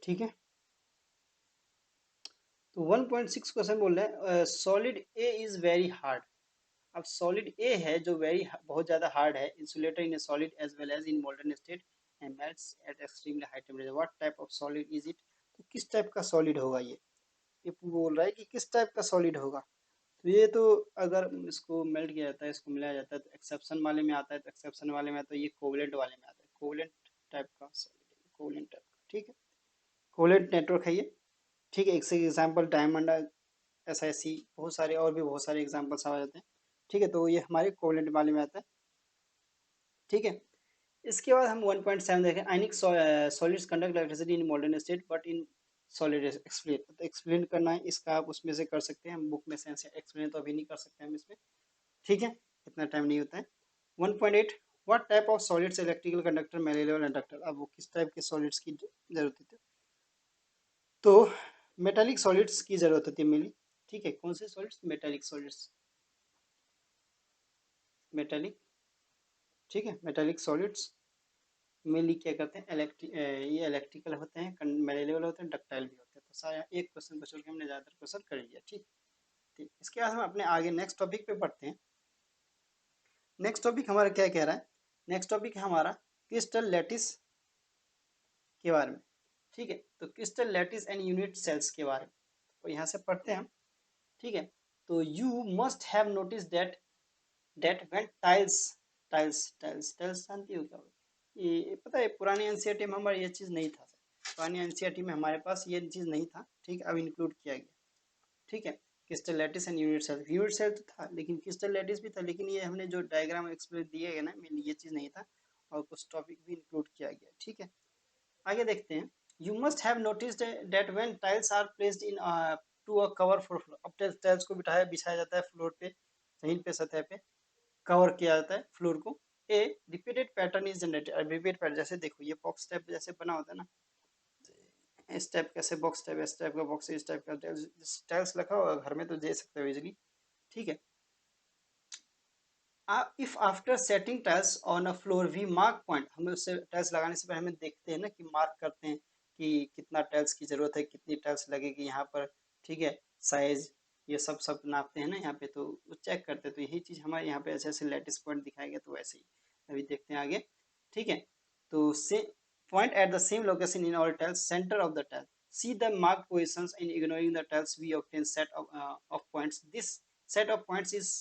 ठीक है, तो 1.6 क्वेश्चन बोल रहे हैं solid A is very hard. अब सॉलिड ए है जो वेरी बहुत ज्यादा हार्ड है, insulator in a solid as well as in molten state and melts at extremely high temperature, what type of solid is it. तो किस टाइप का सॉलिड होगा ये बोल रहा है कि किस टाइप का सॉलिड होगा। तो ये तो अगर इसको मेल्ट किया जाता है, इसको मिलाया जाता है, तो एक्सेप्शन वाले में आता है, तो एक्सेप्शन वाले में तो ये कोवलेंट वाले में आता है, कोवलेंट टाइप का सॉलिड, कोवलेंट टाइप का। ठीक है, कोवलेंट नेटवर्क है ये, ठीक है। एक से एग्जाम्पल डायमंड, SiC, बहुत सारे और भी बहुत सारे एग्जाम्पल्स आ जाते हैं, ठीक है। तो ये हमारे कोवलेंट वाले में आता है, ठीक है। इसके बाद हम 1.7 देखें, आयनिक solids conduct electricity in molten state but in solid, explain, तो एक्सप्लेन करना है इसका, आप उसमें से कर सकते हैं, हम बुक में से एक्सप्लेन तो अभी नहीं कर सकते हम इसमें, ठीक है, इतना टाइम नहीं होता है। 1.8, what type of solids electrical conductor material inductor, अब वो किस टाइप के सॉलिड्स की जरूरत होती है, तो मेटालिक सॉलिड्स की जरूरत होती है मेनली, ठीक है। कौन से सॉलिड्स, मेटालिक सॉलिड्स, मेटालिक, ठीक है, मेटालिक सॉलिड्स मेनली क्या करते हैं, ये इलेक्ट्रिकल होते हैं, मैलेरियल होते हैं, डक्टाइल भी होते हैं। तो सारा एक क्वेश्चन को छोड़ के हमने ज़्यादातर क्वेश्चन कर लिया, ठीक, ठीक। इसके बाद हम अपने आगे नेक्स्ट टॉपिक पे पढ़ते हैं। नेक्स्ट टॉपिक हमारा क्या कह रहा है, नेक्स्ट टॉपिक है हमारा क्रिस्टल लैटिस के बारे में, ठीक है। तो crystal lattice and unit cells के बारे में तो यहाँ से पढ़ते हैं हम, ठीक है। तो you must have notice that when tiles, tiles tiles जानती हो क्या होता है? ये पता है, पुराने एनसीईआरटी में हमारे ये चीज़ नहीं था, पुराने एनसीईआरटी में हमारे पास ये चीज़ नहीं था, ठीक, अब इंक्लूड किया गया, ठीक है। Crystal lattice and unit cell तो था, लेकिन क्रिस्टल लैटिस भी था, लेकिन ये हमने जो डायग्राम एक्सप्लेन दिए गए ना, मेनली ये चीज़ नहीं था, और कुछ टॉपिक भी इंक्लूड किया गया, ठीक है। आगे देखते हैं, you must have noticed that when tiles are placed in to a cover for floor, अब टाइल्स को बिछाया जाता है फ्लोर पे, जमीन पे, सतह पे कवर किया जाता है फ्लोर को, a repeated pattern is generated, repeat pattern, जैसे देखो ये बॉक्स टाइप जैसे बना होता है ना, इस टाइप कैसे बॉक्स टाइप, इस टाइप का बॉक्स, इस टाइप का टाइल्स रखा होगा घर में तो दे सकते हो इजिली, ठीक है। If after setting tiles on a floor we mark point, हमें उससे टाइल्स लगाने से पहले हमें देखते हैं ना कि मार्क करते हैं कि कितना टाइल्स की जरूरत है, कितनी टाइल्स लगेगी यहाँ पर, ठीक है, साइज, ये सब सब नापते हैं ना यहाँ पे, तो चेक करते हैं। तो यही चीज हमारे यहाँ पे ऐसे ऐसे लेटिस पॉइंट दिखाया गया, तो वैसे ही अभी देखते हैं आगे, ठीक है। तो से point at the same location in all tiles, centre of the tile, see the mark positions in ignoring the tiles we obtain set of points, this set of points is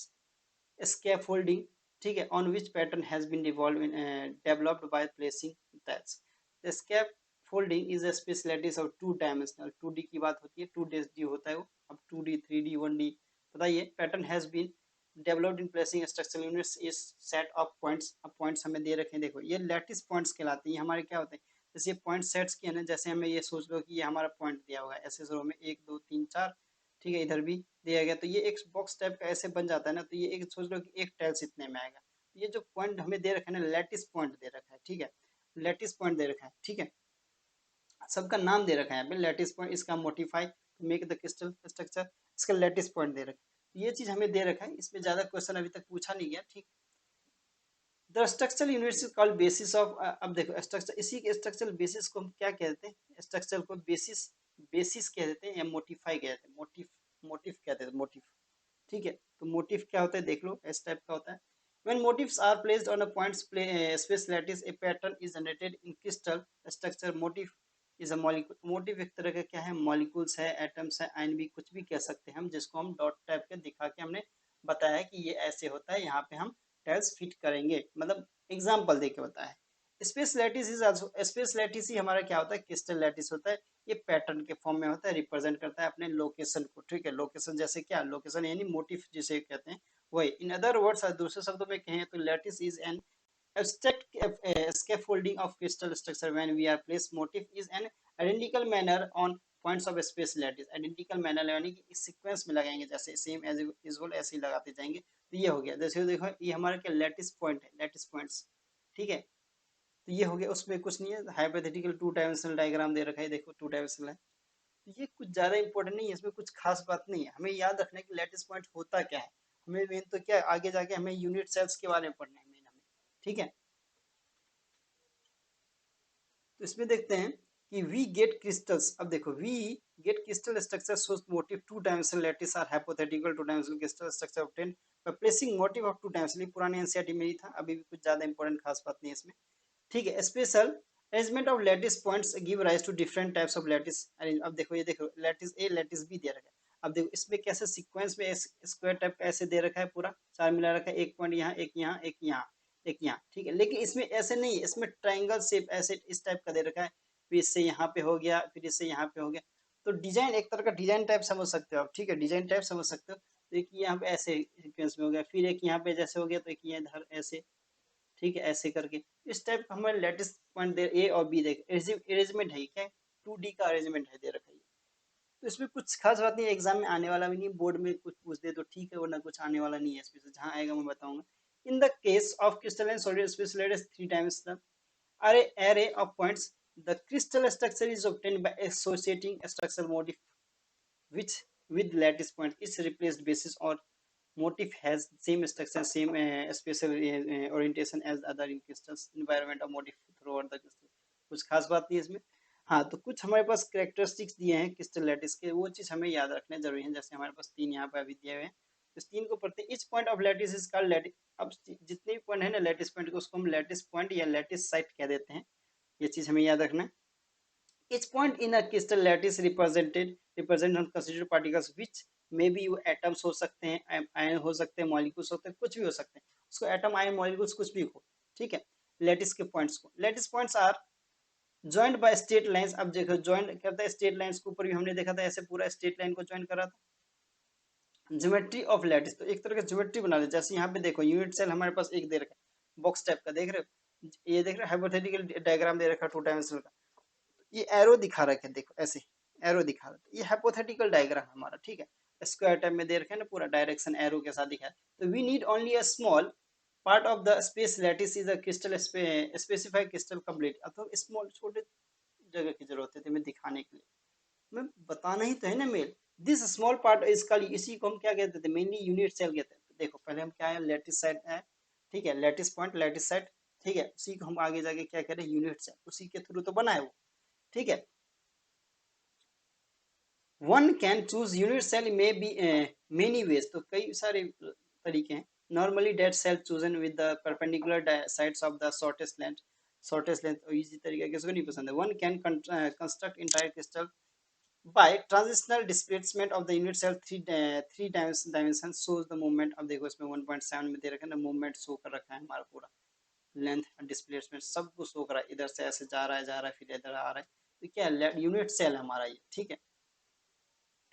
scaffolding, ठीक है, on which pattern has been developed by placing tiles. The scaffolding is a specialty of two dimensional, 2D की बात होती है, 2D होता है वो, अब 2D 3D 1D बताइए, pattern has been developed in placing structural units is set of points, अब points हमें दे रखे हैं, देखो ये लैटिस पॉइंट्स कहलाते हैं, ये हमारे क्या होते हैं, जैसे ये पॉइंट सेट्स किए ना, जैसे हमें ये सोच लो कि ये हमारा पॉइंट दिया हुआ है ऐसे रो में 1 2 3 4, ठीक है, इधर भी दिया गया, तो ये एक बॉक्स टाइप का ऐसे बन जाता है ना, तो ये एक सोच लो कि एक टाइल्स इतने में आएगा, ये जो पॉइंट हमें दे रखा है ना, लैटिस पॉइंट दे रखा है, ठीक है, लैटिस पॉइंट दे रखा है, ठीक है, सबका नाम दे रखा है लैटिस पॉइंट, इसका मोटिफाई मेक द क्रिस्टल स्ट्रक्चर, इसका लैटिस पॉइंट दे रखा है, ये चीज हमें दे रखा है, इसमें ज्यादा क्वेश्चन अभी तक पूछा नहीं गया, ठीक। The structural units is called basis of, अब देखो स्ट्रक्चर, इसी के स्ट्रक्चरल बेसिस को हम क्या कहते हैं, स्ट्रक्चर को बेसिस, बेसिस कह देते हैं या मोटिफाई कहते हैं, मोटिफ, मोटिफ कहते हैं, मोटिफ, ठीक है। तो मोटिफ क्या होता है देख लो, इस टाइप का होता है, when motifs are placed on a point space lattice a pattern is generated in crystal structure, motif is a molecule, motif एक तरह का क्या है, मॉलिक्यूल्स है, एटम्स है, आयन भी, कुछ भी कह सकते हैं हम, जिसको हम डॉट टाइप के दिखा के हमने बताया कि ये ऐसे होता है, यहाँ पे हम टाइल्स फिट करेंगे, मतलब एग्जाम्पल दे के बताया है। Space lattice is also, space lattice ही हमारा क्या होता है, क्रिस्टल लैटिस होता है, ये पैटर्न के फॉर्म में होता है, रिप्रेजेंट करता है अपने लोकेशन को, ठीक है, लोकेशन जैसे क्या, लोकेशन यानी मोटिफ जिसे कहते हैं वही, इन अदर वर्ड्स, दूसरे शब्दों में कहें तो lattice is an abstract scaffolding of crystal structure when we are place motif is an identical manner on points of space lattice, identical manner यानी कि इस सीक्वेंस में लगाएंगे, जैसे सेम एज यूजुअल ऐसे ही लगाते जाएंगे, तो ये हो गया, जैसे देखो ये हमारा क्या लैटिस पॉइंट है, लैटिस पॉइंट्स, ठीक है। तो ये हो गया, उसमें कुछ नहीं है, हाइपोथेटिकल टू डायमेंशनल डायग्राम दे रखा है, देखो टू डायमेंशनल है, तो ये कुछ ज्यादा इंपॉर्टेंट नहीं है, इसमें कुछ खास बात नहीं है, हमें याद रखना है कि लैटिस पॉइंट होता क्या है, हमें मेन तो क्या है, आगे जाके हमें यूनिट सेल्स के बारे में पढ़ना है मेन हमें, ठीक है। तो इसमें देखते हैं कि वी गेट क्रिस्टल्स, अब देखो we get crystal structure source motive two dimensional lattice are hypothetical two dimensional crystal structure obtain by placing motive of two dimensional, पुराने एनसीईआरटी में ही था, अभी भी कुछ ज्यादा इंपॉर्टेंट खास बात नहीं है इसमें, ठीक है। Special arrangement of lattice points give rise to different types of lattice arrange, अब देखो ये देखो लैटिस ए लैटिस बी दे रखा है, अब देखो इसमें कैसे सीक्वेंस में स्क्वायर टाइप का ऐसे दे रखा है, पूरा चार मिला रखा है, एक पॉइंट यहाँ, एक यहाँ, एक यहाँ, एक यहाँ, ठीक है, लेकिन इसमें ऐसे नहीं है, इसमें ट्राइंगल शेप ऐसे इस टाइप का दे रखा है, फिर इससे यहाँ पे हो गया, फिर इससे यहाँ पे हो गया। तो डिजाइन एक तरह का डिजाइन टाइप समझ सकते हो आप, ठीक है, डिजाइन टाइप समझ सकते हो। तो एक यहाँ पे ऐसे सीक्वेंस में हो गया, फिर एक यहाँ पे जैसे हो गया, तो एक ये इधर ऐसे, ठीक है, ऐसे करके इस टाइप का हमारे लेटेस्ट पॉइंट दे ए और बी देख अरेंजमेंट है क्या, 2D का अरेंजमेंट है दे रखा है। तो इसमें कुछ खास बात नहीं है, एग्जाम में आने वाला भी नहीं, बोर्ड में कुछ पूछ दे तो ठीक है, वरना कुछ आने वाला नहीं है इसमें से, जहाँ आएगा मैं बताऊंगा। In the case of crystalline solid space let is 3 times the array of points, the crystal structure is obtained by associating a structural motif which with lattice point is replaced basis or motif has same structure, same spatial orientation as other in crystals environment of motif throughout the crystal। कुछ खास बात नहीं है इसमें। हाँ, तो कुछ हमारे पास कैरेक्टरिस्टिक्स दिए हैं क्रिस्टल लैटिस के, वो चीज हमें याद रखना जरूरी है। जैसे हमारे पास 3 यहाँ पे अभी दिए हुए हैं, इस 3 को पढ़ते हैं। Each point of lattice is called lattice. अब जितने भी पॉइंट है ना लैटिस पॉइंट को, उसको हम लैटिस पॉइंट या लैटिस साइट कह देते हैं, ये चीज हमें याद रखना है। Each point in a crystal lattice represent unconstituted particles which may be atoms हो सकते हैं, आयन हो सकते हैं, मॉलिक्यूल्स होते हैं, कुछ भी हो सकते हैं। उसको एटम, आयन, मॉलिक्यूल्स कुछ भी हो, ठीक है। लैटिस के पॉइंट्स को, lattice points are joined by straight lines. अब देखो जॉइंट करता है स्ट्रेट लाइंस के ऊपर भी हमने देखा था, ऐसे पूरा स्ट्रेट लाइन को जॉइन करा था। ज्योमेट्री ऑफ लैटिस, तो एक तरह का ज्योमेट्री बना दे। जैसे यहाँ पे देखो यूनिट सेल हमारे पास एक दे रखा है, बॉक्स टाइप का, देख रहे हो, ये देख रहे हो, हाइपोथेटिकल डायग्राम दे रखा है 2 डायमेंशनल का। ये एरो दिखा रखे, देखो ऐसे एरो दिखा रहा है, ये हाइपोथेटिकल डायग्राम हमारा, ठीक है। स्क्वायर टाइप में दे रखे हैं ना, पूरा डायरेक्शन एरो के साथ दिखा है। तो we need only a small part of the space lattice is a crystal specified crystal complete. अथवा स्मॉल, छोटे जगह की जरूरत है तुम्हें दिखाने के लिए, मैं बताना ही तो है ना मेल। This small part is called, इसी को हम क्या कहते थे, मेनली यूनिट सेल कहते हैं। तो देखो पहले हम क्या है, लैटिस साइड है, ठीक है, लैटिस पॉइंट, लैटिस साइड, ठीक है, उसी को हम आगे जाके क्या करें, यूनिट सेल, उसी के थ्रू तो बना है वो, ठीक है। One can choose unit cell में बी मेनी वेज, तो कई सारे तरीके हैं। Normally that cell chosen with the perpendicular sides of the shortest length, shortest length easy तरीका किसको नहीं पसंद है। One can construct entire crystal by transitional displacement of the unit cell, three dimension shows the movement. अब देखो इसमें 1.7 में दे रखा है ना, मूवमेंट शो कर रखा है हमारा पूरा, लेंथ डिस्प्लेसमेंट सब कुछ शो कर रहा है, इधर से ऐसे जा रहा है, जा रहा है, फिर इधर आ रहा है। तो क्या यूनिट सेल हमारा ये, ठीक है,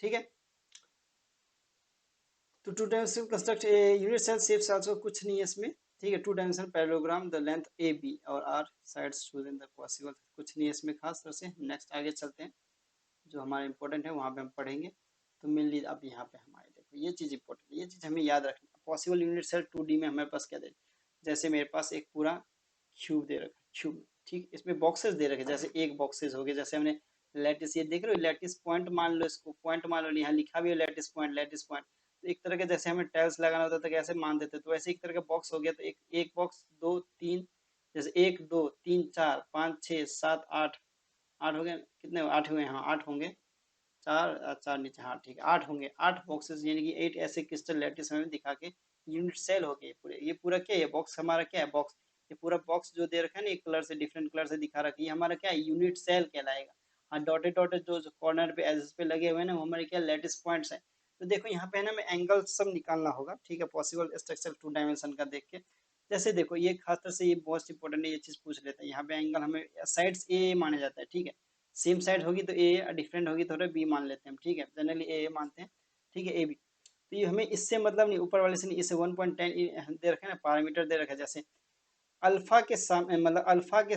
ठीक है। तो 2 dimensional construct unit cell shapes also, कुछ नहीं है इसमें, ठीक है। 2 dimensional parallelogram, the length A B और are sides chosen the possible, कुछ नहीं है इसमें खास तरह से। नेक्स्ट आगे चलते हैं, जो हमारा इंपॉर्टेंट है वहाँ पे हम पढ़ेंगे। तो मेनली अब यहाँ पे हमारे देखो ये चीज़ इंपॉर्टेंट है, ये चीज़ हमें याद रखनी है। पॉसिबल यूनिट सेल 2D में हमारे पास क्या दे, जैसे मेरे पास एक पूरा क्यूब दे रखा, क्यूब, ठीक, इसमें बॉक्सेस दे रखे, जैसे एक बॉक्सेस हो गए, जैसे हमने लैटिस, ये देख रहे हो लैटिस पॉइंट मान लो, इसको पॉइंट मान लो, यहाँ लिखा भी है लैटिस पॉइंट, लैटिस पॉइंट। तो एक तरह के जैसे हमें टाइल्स लगाना होता था कैसे मान देते, तो वैसे एक तरह का बॉक्स हो गया। तो एक एक बॉक्स, दो तीन, जैसे 1 2 3 4 5 6 7 8, 8 हो गए, कितने, 8 हुए, हाँ 8 होंगे, चार चार नीचे, हाँ ठीक है, 8 होंगे, 8 बॉक्सेस, यानी कि 8 ऐसे क्रिस्टल लैटिस हमें दिखा के यूनिट सेल हो गए पूरे। ये पूरा क्या है, बॉक्स हमारा क्या है, बॉक्स, ये पूरा बॉक्स जो दे रखा है ना, एक कलर से, डिफरेंट कलर से दिखा रखा है, ये हमारा क्या है, यूनिट सेल कहलाएगा। हाँ, डॉटेड डॉटेड जो कॉर्नर पे एजेस पे लगे हुए हैं ना, वो हमारे क्या लैटिस पॉइंट्स हैं। तो देखो यहाँ पे है ना, हमें एंगल सब निकालना होगा, ठीक है, पॉसिबल स्ट्रक्चर 2 डायमेंशन का देख के। जैसे देखो ये खास तरह से ये बहुत इंपॉर्टेंट है, ये चीज पूछ लेते हैं। यहाँ पे एंगल हमें साइड्स ए माना जाता है, ठीक है, सेम साइड होगी तो ए, डिफरेंट होगी तो बी मान लेते हैं हम, ठीक है, जनरली ए मानते हैं, ठीक है, ए बी। तो ये हमें इससे मतलब नहीं, ऊपर वाले से नहीं, इसे 1.10 दे रखे ना, पैरामीटर दे रखा है। जैसे अल्फा के सामने, मतलब अल्फा के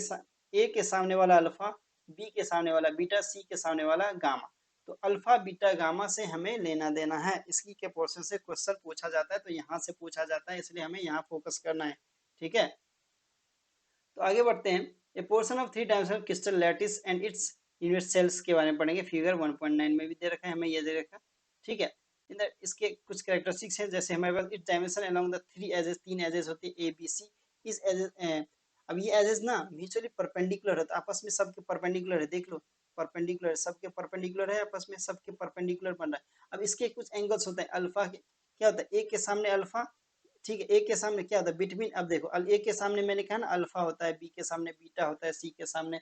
ए के सामने वाला अल्फा, बी के सामने वाला बीटा, सी के सामने वाला गामा। तो अल्फा बीटा गामा से हमें लेना देना है, इसकी के पोर्शन से क्वेश्चन पूछा जाता है, तो यहाँ से पूछा जाता है, इसलिए हमें यहाँ फोकस करना है, ठीक है। तो आगे बढ़ते हैं। A portion of 3 dimensional crystal lattice and its unit cells के बारे में पढ़ेंगे। फिगर 1.9 में भी दे रखा है हमें, ये दे रखा, ठीक है। इधर इसके कुछ कैरेक्टरिस्टिक्स हैं, जैसे हमारे पास its dimension along the 3 axes, 3 axes होती है ए बी सी। इस एजेस, अब ये एजेस ना म्यूचुअली परपेंडिकुलर है, तो आपस में सबके परपेंडिकुलर है, देख लो परपेंडिकुलर है, सबके परपेंडिकुलर है, आपस में सबके परपेंडिकुलर बन रहा है। अब इसके कुछ एंगल्स होते हैं, अल्फा के क्या होता है, ए के सामने अल्फा, ठीक है, ए के सामने क्या होता है बिटवीन। अब देखो ए के सामने मैंने कहा ना अल्फा होता है, बी के सामने बीटा होता है, सी के सामने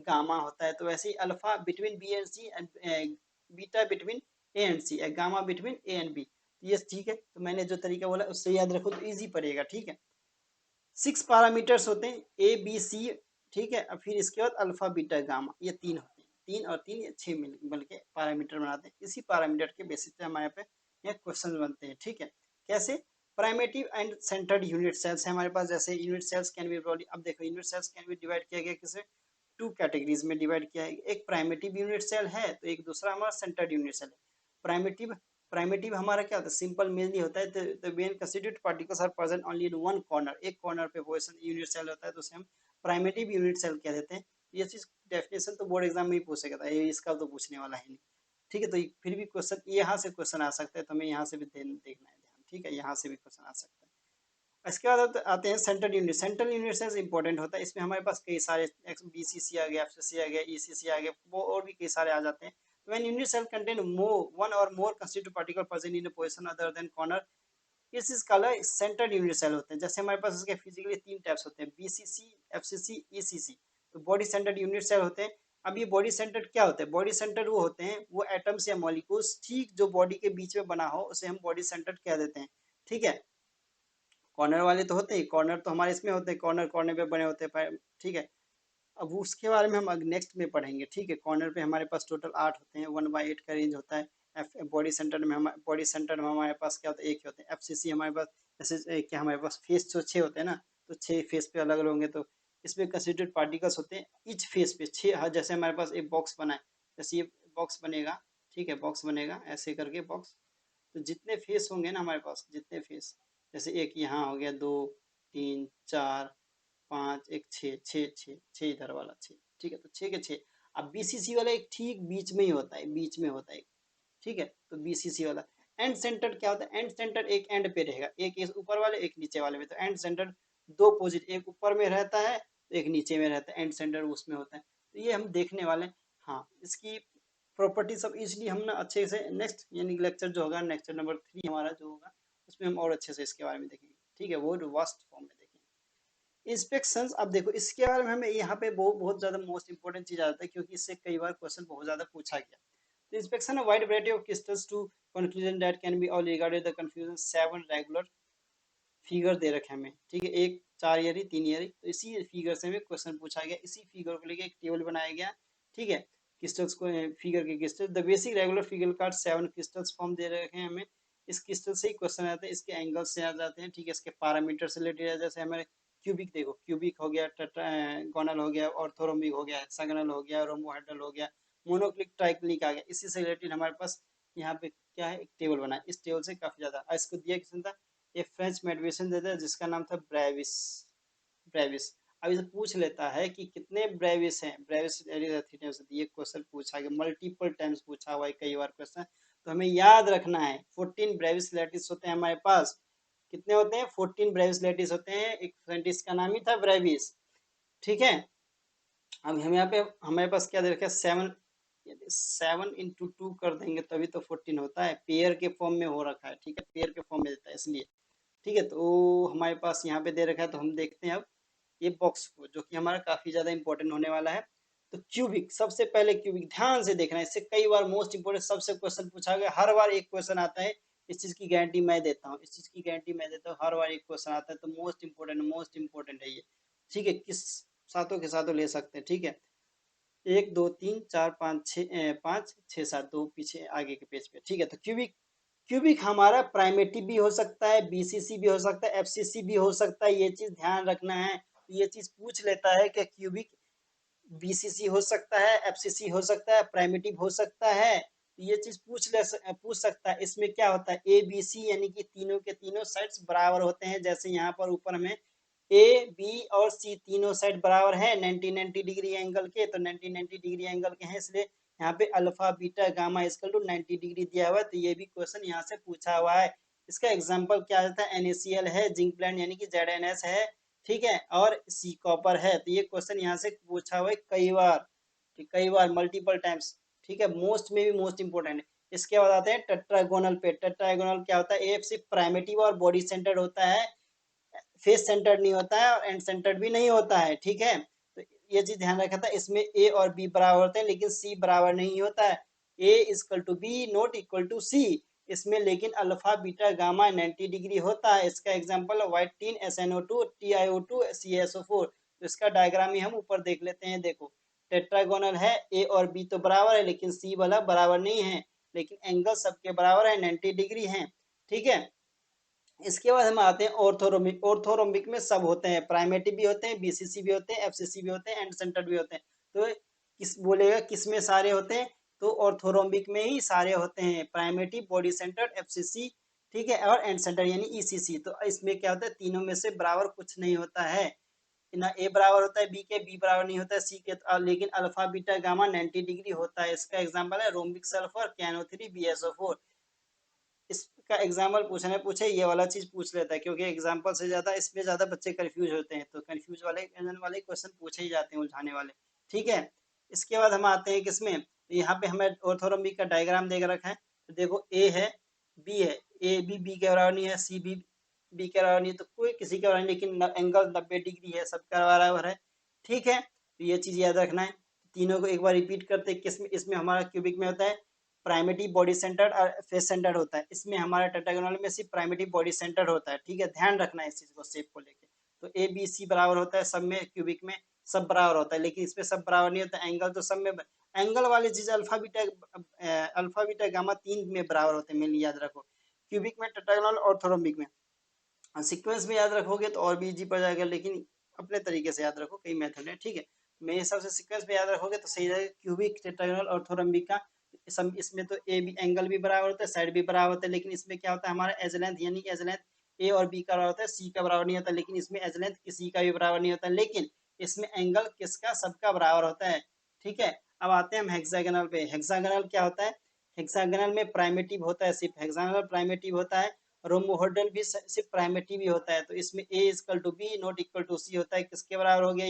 गामा होता है। तो वैसे ही alpha between B and C, and beta between A and C, gamma between A and B. ये ठीक है, तो मैंने जो तरीका बोला उससे याद रखो तो इजी पड़ेगा, ठीक है। 6 पैरामीटर्स होते हैं ए बी सी, ठीक है। अब फिर इसके बाद अल्फा बीटा गामा, ये तीन होते हैं, तीन और तीन, ये 6 मिल बन के पैरामीटर बनाते हैं। इसी पैरामीटर के बेसिस पे हमारे पे ये क्वेश्चन बनते हैं। ठीक है, कैसे? Primitive and centred unit cells है हमारे पास। जैसे unit cells can be broadly, अब देखो unit cells can be divide किया गया किसे, टू कैटेगरीज में डिवाइड किया है। एक प्राइमेटिव यूनिट सेल है, तो एक दूसरा हमारा सेंटर्ड यूनिट सेल है। प्राइमेटिव प्राइमेटिव हमारा क्या होता है, सिंपल मेनली होता है, तो when constitute particles are present only in one corner, एक कॉर्नर पे पोजीशन यूनिट सेल होता है, तो उसे हम प्राइमेटिव यूनिट सेल कह देते हैं। ये चीज डेफिनेशन तो बोर्ड एग्जाम में ही पूछ सका था, ये इसका तो पूछने वाला है नहीं। ठीक है, तो फिर भी क्वेश्चन यहाँ से क्वेश्चन आ सकता है, तो हमें यहाँ से भी देखना है ध्यान। ठीक है, यहाँ से भी क्वेश्चन आ सकता है। इसके बाद आते हैं सेंट्रल यूनिट। सेंट्रल यूनिट से इंपॉर्टेंट होता है, इसमें हमारे पास कई सारे बीसीसी आ गया, एफसीसी आ गया, ईसीसी आ गया, वो और भी कई सारे आ जाते हैं। When unit cell contain one or more constitutive particle present in a position other than corner, इस चीज का सेंट्रल यूनिट सेल होते हैं। जैसे हमारे पास इसके फिजिकली तीन टाइप्स होते हैं, बीसीसी, एफसीसी, ईसीसी। तो बॉडी सेंटर्ड यूनिट सेल होते हैं। अब ये बॉडी सेंटर्ड क्या होते हैं? बॉडी सेंटर्ड वो होते हैं, वो एटम्स या मॉलिक्यूल्स ठीक जो बॉडी के बीच में बना हो उसे हम बॉडी सेंटर्ड कह देते हैं। ठीक है, कॉर्नर वाले तो होते ही, कॉर्नर तो हमारे इसमें होते हैं, कॉर्नर कॉर्नर पे बने होते हैं। ठीक है, अब उसके बारे में हम नेक्स्ट में पढ़ेंगे। ठीक है, कॉर्नर पे हमारे पास टोटल 8 होते हैं, 1/8 का रेंज होता है। बॉडी सेंटर में हमारे पास क्या होता है, एक ही होते हैं। एफसीसी हमारे पास, जैसे क्या हमारे पास फेस जो 6 होते हैं ना, तो 6 फेस पे अलग अलग होंगे, तो इसमें कंस्टिट्यूट पार्टिकल्स होते हैं ईच फेस पे 6। जैसे हमारे पास एक बॉक्स बना है, जैसे ये बॉक्स बनेगा, ठीक है, बॉक्स बनेगा ऐसे करके बॉक्स, तो जितने फेस होंगे ना हमारे पास, जितने फेस, जैसे एक यहाँ हो गया, 2, 3, 4, 5, एक 6, 6, 6, 6 इधर वाला 6। ठीक है, तो 6 के 6। अब बीसीसी वाला एक ठीक बीच में ही होता है, बीच में होता है। ठीक है, तो बीसीसी वाला एंड सेंटर क्या होता है, एंड सेंटर एक एंड पे रहेगा, एक इस ऊपर वाले एक नीचे वाले में। तो एंड सेंटर दो पोजिट, एक ऊपर में रहता है, एक नीचे में रहता है, एंड सेंटर उसमें होता है। तो ये हम देखने वाले हैं। हाँ, इसकी प्रॉपर्टी सब इसलिए हम ना अच्छे से नेक्स्ट यानी लेक्चर जो होगा, नेक्स्ट नंबर 3 हमारा जो होगा, उसमें हम और अच्छे से इसके बारे में देखेंगे। ठीक है, वो वास्ट फॉर्म में देखेंगे। इंस्पेक्शंस, अब देखो इसके बारे में हमें यहाँ पे बहुत बहुत ज्यादा मोस्ट इंपोर्टेंट चीज आ जाता है, क्योंकि इससे कई बार क्वेश्चन बहुत ज्यादा पूछा गया। तो inspection of wide variety of crystals to conclusion that can be all regarded the confusion 7 regular figure दे रखे हमें। ठीक है, एक 4 ईयरी 3 ईयरी, तो इसी फिगर से हमें क्वेश्चन पूछा गया, इसी फिगर को लेके एक टेबल बनाया गया। ठीक है, क्रिस्टल्स को, फिगर के crystal, the basic regular figure card 7 crystals form दे रखे हैं हमें। इस क्रिस्टल से ही क्वेश्चन आते हैं, इसके एंगल से आ जाते हैं। ठीक है, इसके पैरामीटर से रिलेटेड, जैसे हमारे क्यूबिक, देखो क्यूबिक हो गया, टेट्रागोनल हो गया, ऑर्थोरोम्बिक हो गया, हेक्सागोनल हो गया, रोम्बोहेड्रल हो गया, मोनोक्लिक ट्राइक्लिक आ गया। इसी से रिलेटेड हमारे पास यहाँ पे क्या है, एक टेबल बना है। इस टेबल से काफी ज्यादा इसको दिया किसने था, एक फ्रेंच मैथमेटिशियन देता है जिसका नाम था ब्रेविस। ब्रेविस। अब इसे पूछ लेता है कि कितने ब्रेविस हैं, ब्रेविस ये क्वेश्चन पूछा गया, मल्टीपल टाइम्स पूछा हुआ है कई बार क्वेश्चन, तो हमें याद रखना है 14 ब्रेविस लैटिस होते हैं हमारे पास। कितने होते हैं, 14 ब्रेविस लैटिस होते हैं। एक साइंटिस्ट का नाम ही था ब्रेविस। ठीक है, अब हम यहाँ पे हमारे पास क्या दे रखा है, 7, 7 × 2 कर देंगे तभी तो 14 होता है, पेयर के फॉर्म में हो रखा है। ठीक है, पेयर के फॉर्म में देता है इसलिए। ठीक है, तो हमारे पास यहाँ पे दे रखा है, तो हम देखते हैं अब ये बॉक्स को, जो कि हमारा काफी ज्यादा इंपॉर्टेंट होने वाला है। तो क्यूबिक, सबसे पहले क्यूबिक ध्यान से देखना है, इससे कई बार मोस्ट इंपोर्टेंट सबसे क्वेश्चन पूछा गया, हर बार एक क्वेश्चन आता है। इस चीज की गारंटी मैं देता हूँ, इस चीज की गारंटी मैं देता हूँ, हर बार एक क्वेश्चन आता है, तो मोस्ट इंपोर्टेंट है ये। ठीक है, किस सातों के साथों ले सकते हैं। ठीक है, 1, 2, 3, 4, 5, 6, 5, 6, 7, 2 पीछे आगे के पेज पे। ठीक है, तो क्यूबिक, क्यूबिक हमारा प्राइमेटिव भी हो सकता है, बीसीसी भी हो सकता है, एफसीसी भी हो सकता है, ये चीज ध्यान रखना है। ये चीज पूछ लेता है कि क्यूबिक बीसीसी हो सकता है, एफसीसी हो सकता है, प्राइमेटिव हो सकता है, ये चीज पूछ सकता है। इसमें क्या होता है, ए बी सी यानी कि तीनों के तीनों साइड्स बराबर होते हैं। जैसे यहाँ पर ऊपर में ए बी और सी तीनों साइड बराबर है 90 डिग्री एंगल के, तो 90 डिग्री एंगल के हैं, इसलिए यहाँ पे alpha beta gamma equal to 90 degree दिया हुआ है। तो ये भी क्वेश्चन यहाँ से पूछा हुआ है। इसका एग्जाम्पल क्या आता है, NaCl है, जिंक ब्लेंड यानी कि ZnS है। ठीक है, और सी कॉपर है। तो ये क्वेश्चन यहाँ से पूछा हुआ है कई बार, ठीक, कई बार मल्टीपल टाइम्स। ठीक है, मोस्ट में भी मोस्ट इंपोर्टेंट है। इसके बाद आते हैं टेट्रागोनल पे। टेट्रागोनल क्या होता है, ए सिर्फ प्राइमेटिव और बॉडी सेंटर्ड होता है, फेस सेंटर्ड नहीं होता है और एंड सेंटर्ड भी नहीं होता है। ठीक है, तो ये चीज ध्यान रखा था, इसमें ए और बी बराबर होते हैं लेकिन सी बराबर नहीं होता है। A equal to B not equal to C, इसमें लेकिन अल्फा बीटा गामा 90 डिग्री होता है। इसका example white tin SnO2 TiO2 CaSO4। तो इसका डायग्राम ही हम ऊपर देख लेते हैं। देखो टेट्रागोनल है, ए और बी तो बराबर है लेकिन सी वाला बराबर नहीं है, लेकिन एंगल सबके बराबर है, 90 डिग्री है। ठीक है, इसके बाद हम आते हैं ऑर्थोरोम्बिक। ऑर्थोरोम्बिक में सब होते हैं, प्राइमेटिव भी होते हैं, बीसीसी भी होते हैं, एफसीसी भी होते हैं, एंड सेंटर भी होते हैं। तो किस बोलेगा किस में सारे होते हैं, तो ऑर्थोरोम्बिक में ही सारे होते हैं, प्राइमेटिव, बॉडी सेंटर, एफसीसी, ठीक है, और एंड सेंटर यानी ईसीसी। तो इसमें क्या होता है, तीनों में से बराबर कुछ नहीं होता है ना, ए बराबर होता है बी के, बी बराबर नहीं होता है सी के, लेकिन अल्फा बीटा गामा 90 डिग्री होता है। इसका एग्जांपल है रोम्बिक सल्फर, KNO3, BSO4। इसका एग्जाम्पल पूछे ये वाला चीज पूछ लेता है, क्योंकि एग्जाम्पल से ज्यादा इसमें ज्यादा बच्चे कंफ्यूज होते हैं, तो कंफ्यूज वाले क्वेश्चन पूछे ही जाते हैं, उलझाने वाले। ठीक है, इसके बाद हम आते हैं किसमें, यहाँ पे हमें ऑर्थोरोम्बिक का डायग्राम देख रखा है। तो देखो ए है, बी है, ए भी बी के बराबर नहीं है, सी भी बी के बराबर नहीं है, तो कोई किसी के बराबर नहीं, लेकिन एंगल 90 डिग्री है, सबका बराबर है। ठीक है, तो ये चीज याद रखना है। तीनों को एक बार रिपीट करते, किसमें, इसमें हमारा क्यूबिक में होता है प्राइमेटिव, बॉडी सेंटर और फेस सेंटर होता है। इसमें हमारा टेट्रागोनल में सिर्फ प्राइमेटिव, बॉडी सेंटर होता है। ठीक है, ध्यान रखना है इस चीज को, शेप को लेके। तो ए बी सी बराबर होता है सब में, क्यूबिक में सब बराबर होता है, लेकिन इसमें सब बराबर नहीं होता। एंगल तो सब में, एंगल वाली चीज अल्फा बीटा गामा तीन में बराबर होते हैं, मेनली याद रखो, क्यूबिक में, टेट्रागोनल और थोरोम्बिक में। सीक्वेंस में याद रखोगे तो और भी इजी पड़ जाएगा, लेकिन अपने तरीके से याद रखो, कई मेथड है। ठीक है, मेरे हिसाब से सीक्वेंस में याद रखोगे तो सही रहेगा, क्यूबिक, टेट्रागोनल और थोरम्बिक का। इसमें तो ए बी एंगल भी बराबर होता है, साइड भी बराबर होता है, लेकिन इसमें क्या होता है, हमारा एज लेंथ, यानी एज लेंथ ए और बी का बराबर होता है, सी का बराबर नहीं होता, लेकिन इसमें एज लेंथ किसी का भी बराबर नहीं होता, लेकिन इसमें एंगल किसका, सबका बराबर होता है। ठीक है, अब आते हैं हम हेक्सागोनल पे। हेक्सागोनल क्या होता है, हेक्सागोनल में प्राइमेटिव होता है, सिर्फ हेक्सागोनल प्राइमेटिव होता है, रोमोहेड्रल भी सिर्फ प्राइमेटिव ही होता है। तो इसमें A equal to B not equal to C होता है, किसके बराबर हो गया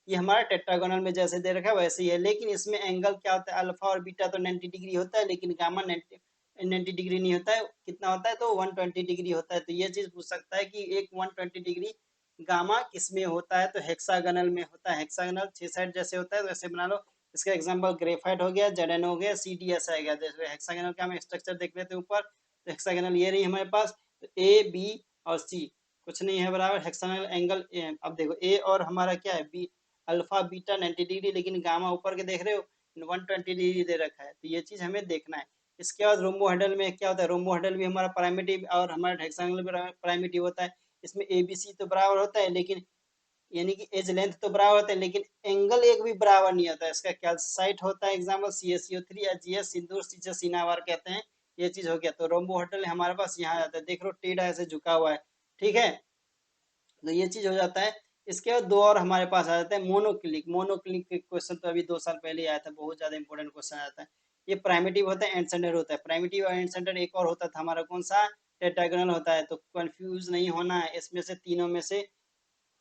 ये हमारा टेट्रागोनल में जैसे दे रखा है वैसे ही है, लेकिन इसमें एंगल क्या होता है, अल्फा और बीटा तो 90 डिग्री होता है, लेकिन गामा 90 डिग्री नहीं होता है। कितना होता है, तो 120 डिग्री होता है। तो ये चीज पूछ सकता है कि एक 120 डिग्री गामा किसमें होता है, तो हेक्सागोनल में होता है। हेक्सागोनल 6 साइड जैसे होता है, तो वैसे बना लो। इसका एग्जांपल ग्रेफाइट हो गया, जेडन हो गया, CDS आ गया। जैसे हेक्सागोनल का हम स्ट्रक्चर देख लेते हैं ऊपर, तो हेक्सागोनल ये रही हमारे पास, तो ए बी और सी कुछ नहीं है बराबर, हेक्सागोनल एंगल अब देखो ए और हमारा क्या है, बी, अल्फा बीटा 90 डिग्री, लेकिन गामा ऊपर के देख रहे हो 120 डिग्री दे रखा है, तो ये चीज हमें देखना है। इसके बाद रोम्बोहेड्रल में क्या होता है, रोम्बोहेड्रल भी हमारा प्राइमेटिव और हमारा हेक्सागोनल भी प्राइमेटिव होता है। इसमें ए बी सी तो बराबर होता है, लेकिन यानी कि एज लेंथ तो बराबर होता है, लेकिन एंगल एक भी बराबर नहीं होता है। इसका कैल्साइट होता है, एग्जाम्पल CaCO3 या GS सिंदूर, सीचा सीनावार कहते हैं। ये चीज हो गया, तो रोम्बोहेड्रल हमारे पास यहाँ आता है, देख लो टेढ़ा ऐसे झुका हुआ है। ठीक है, तो ये चीज हो जाता है। इसके बाद दो और हमारे पास आ जाता है, मोनोक्लिक। मोनोक्लिक के क्वेश्चन तो अभी 2 साल पहले आया था, बहुत ज्यादा इंपॉर्टेंट क्वेश्चन आता है। ये प्राइमेटिव होता है, एंड सेंटर होता है। प्राइमेटिव और एंड सेंटर एक और होता था हमारा, कौन सा, टेट्रागोनल होता है। तो कंफ्यूज नहीं होना है, इसमें से तीनों में से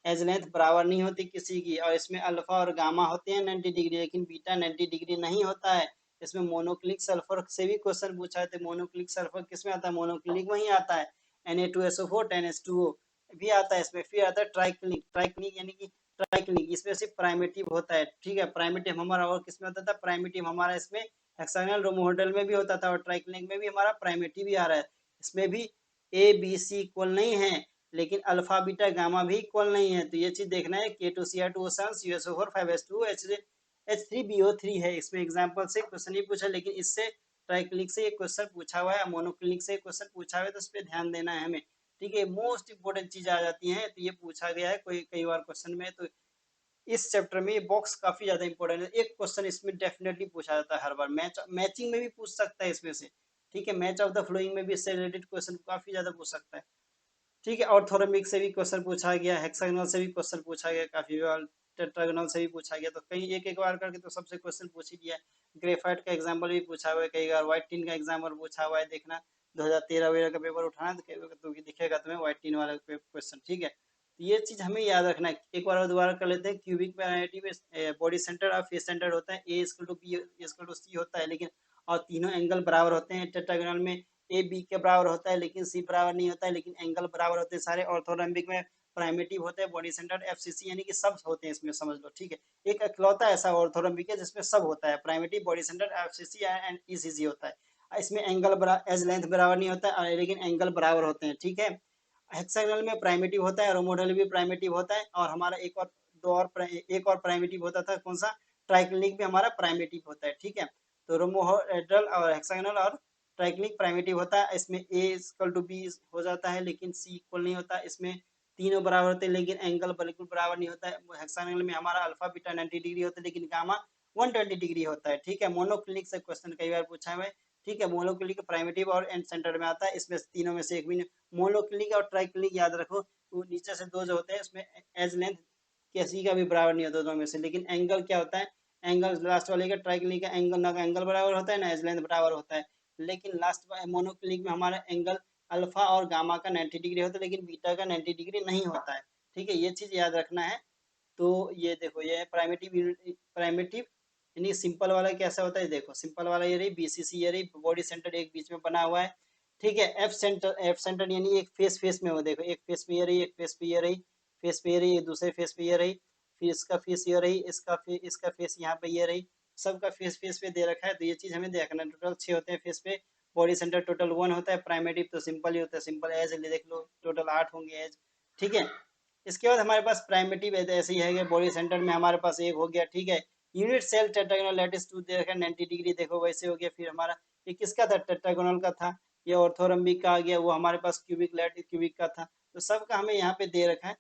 एज लेंथ बराबर नहीं होती किसी की, और इसमें अल्फा और गामा होते हैं 90 डिग्री, लेकिन बीटा 90 डिग्री नहीं होता है। इसमें मोनोक्लिक सल्फर से भी क्वेश्चन पूछा है, तो मोनोक्लिक सल्फर किसमें आता है, मोनोक्लिक में ही आता है। Na2SO4 10H2O भी आता है इसमें। फिर आता है ट्राइक्लिक। ट्राइक्लिक यानी कि ट्राइक्लिक, इसमें सिर्फ प्राइमेटिव होता है। ठीक है, प्राइमेटिव हमारा और किसमें होता था, प्राइमेटिव हमारा इसमें हेक्सागोनल रोमोहेड्रल में भी होता था, और ट्राइक्लिक में भी हमारा प्राइमेटिव ही आ रहा है। इसमें भी ए बी सी इक्वल नहीं है, लेकिन अल्फा बीटा गामा भी इक्वल नहीं है। तो ये चीज देखना है, K2Cr2O CuSO4 5H2O H3BO3 है। इसमें एग्जांपल से क्वेश्चन नहीं पूछा, लेकिन इससे ट्राइक्लिक से एक क्वेश्चन पूछा हुआ है, मोनोक्लिक से क्वेश्चन पूछा हुआ है, तो इस पर ध्यान देना है हमें। ठीक है, मोस्ट इंपोर्टेंट चीज आ जाती है, तो ये पूछा गया है कोई कई बार क्वेश्चन में। तो इस चैप्टर में ये बॉक्स काफी ज्यादा इंपॉर्टेंट है, एक क्वेश्चन इसमें डेफिनेटली पूछा जाता है हर बार, मैचिंग में भी पूछ सकता है इसमें से। ठीक है, मैच ऑफ द फ्लोइंग में भी इससे रिलेटेड क्वेश्चन काफी ज्यादा पूछ सकता है। ठीक है, ऑर्थोरोम्बिक से भी क्वेश्चन पूछा गया, हेक्सागोनल से भी क्वेश्चन पूछा गया काफी बार, टेट्रागोनल से भी पूछा गया, तो कहीं एक एक बार करके तो सबसे क्वेश्चन पूछ ही दिया। ग्रेफाइट का एग्जांपल भी पूछा हुआ है कई बार, व्हाइट टिन का एग्जांपल पूछा हुआ है, देखना 2013 वगैरह का पेपर उठाना तो दिखेगा तुम्हें व्हाइट टिन वाला क्वेश्चन। ठीक है, तो ये चीज हमें याद रखना है। एक बार और दोबारा कर लेते हैं, क्यूबिक में बॉडी सेंटर और फेस सेंटर होता है, A equal to B equal to C होता है, लेकिन और तीनों एंगल बराबर होते हैं। टेट्रागोनल में ए बी के बराबर होता है, लेकिन सी बराबर नहीं होता है, लेकिन एंगल बराबर होते हैं सारे। ऑर्थोरम्बिक में प्राइमेटिव होते हैं, बॉडी सेंटर एफसीसी यानी कि सब होते हैं इसमें, समझ लो। ठीक है, एक इकलौता ऐसा ऑर्थोरम्बिक है जिसमें सब होता है, primitive, body centre, FCC and ECC होता है। इसमें एंगल एज लेंथ बराबर नहीं होता है, लेकिन एंगल बराबर होते हैं। ठीक है, हेक्सागोनल में प्राइमेटिव होता है, रोमोडल भी प्राइमेटिव होता है, और हमारा एक और एक और प्राइमेटिव होता था, कौन सा? ट्राइक्लिनिक भी हमारा प्राइमेटिव होता है, ठीक है। तो रोम्बोहेड्रल और हेक्सागोनल और ट्राइक्लिनिक प्राइमेटिव होता है। इसमें a इक्वल टू b हो जाता है, लेकिन c इक्वल नहीं होता। इसमें तीनों बराबर होते हैं, लेकिन एंगल बिल्कुल बराबर नहीं होता है। हेक्सागोनल में हमारा अल्फा बीटा 90 डिग्री होता है, लेकिन गामा 120 डिग्री होता है, ठीक है। मोनोक्लिनिक से क्वेश्चन कई बार पूछा है, ठीक है। मोनोक्लिनिक प्राइमेटिव और एंड सेंटर में आता है, इसमें तीनों में से एक भी नहीं। मोनोक्लिनिक और ट्राइक्लिनिक याद रखो, वो नीचे से दो जो होते हैं, उसमें एज लेंथ किसी का भी बराबर नहीं होता दोनों में से। लेकिन एंगल क्या होता है? एंगल लास्ट वाले का ट्राइक्लिनिक का एंगल ना एंगल बराबर होता है ना एज लेंथ बराबर होता है। लेकिन लास्ट मोनोक्लिनिक में हमारा एंगल अल्फा और गामा का 90 डिग्री होता है, लेकिन बीटा का 90 डिग्री नहीं होता है, ठीक है। ये चीज याद रखना है। तो ये देखो, ये प्राइमेटिव यानी सिंपल वाला कैसा होता है, देखो सिंपल वाला ये रही बीसीसी, ये रही बॉडी सेंटर एक बीच में बना हुआ है, ठीक है। एफ सेंटर यानी एक फेस फेस में हो, देखो एक फेस पे ये रही, एक फेस पे ये रही, फेस पे ये रही, दूसरे फेस पे ये रही, फिर इसका फेस ये रही, इसका फेस यहाँ पे ये रही, सबका फेस फेस पे दे रखा है। तो ये चीज हमें देखना है। टोटल 6 होते हैं फेस पे, बॉडी सेंटर टोटल 1 होता है। प्राइमेटिव तो सिंपल ही होता है, सिंपल एज देख लो, टोटल 8 होंगे एज, ठीक है। इसके बाद हमारे पास प्राइमेटिव ऐसे ही है कि बॉडी सेंटर में हमारे पास एक हो गया, ठीक है। Unit cell tetragonal lattice two दे रखा है 90 डिग्री, देखो वैसे हो गया। फिर हमारा ये किसका था? टेट्रागोनल का था। ये ऑर्थोरम्बिक का आ गया, वो हमारे पास क्यूबिक लैटिस क्यूबिक का था। तो सबका हमें यहाँ पे दे रखा है।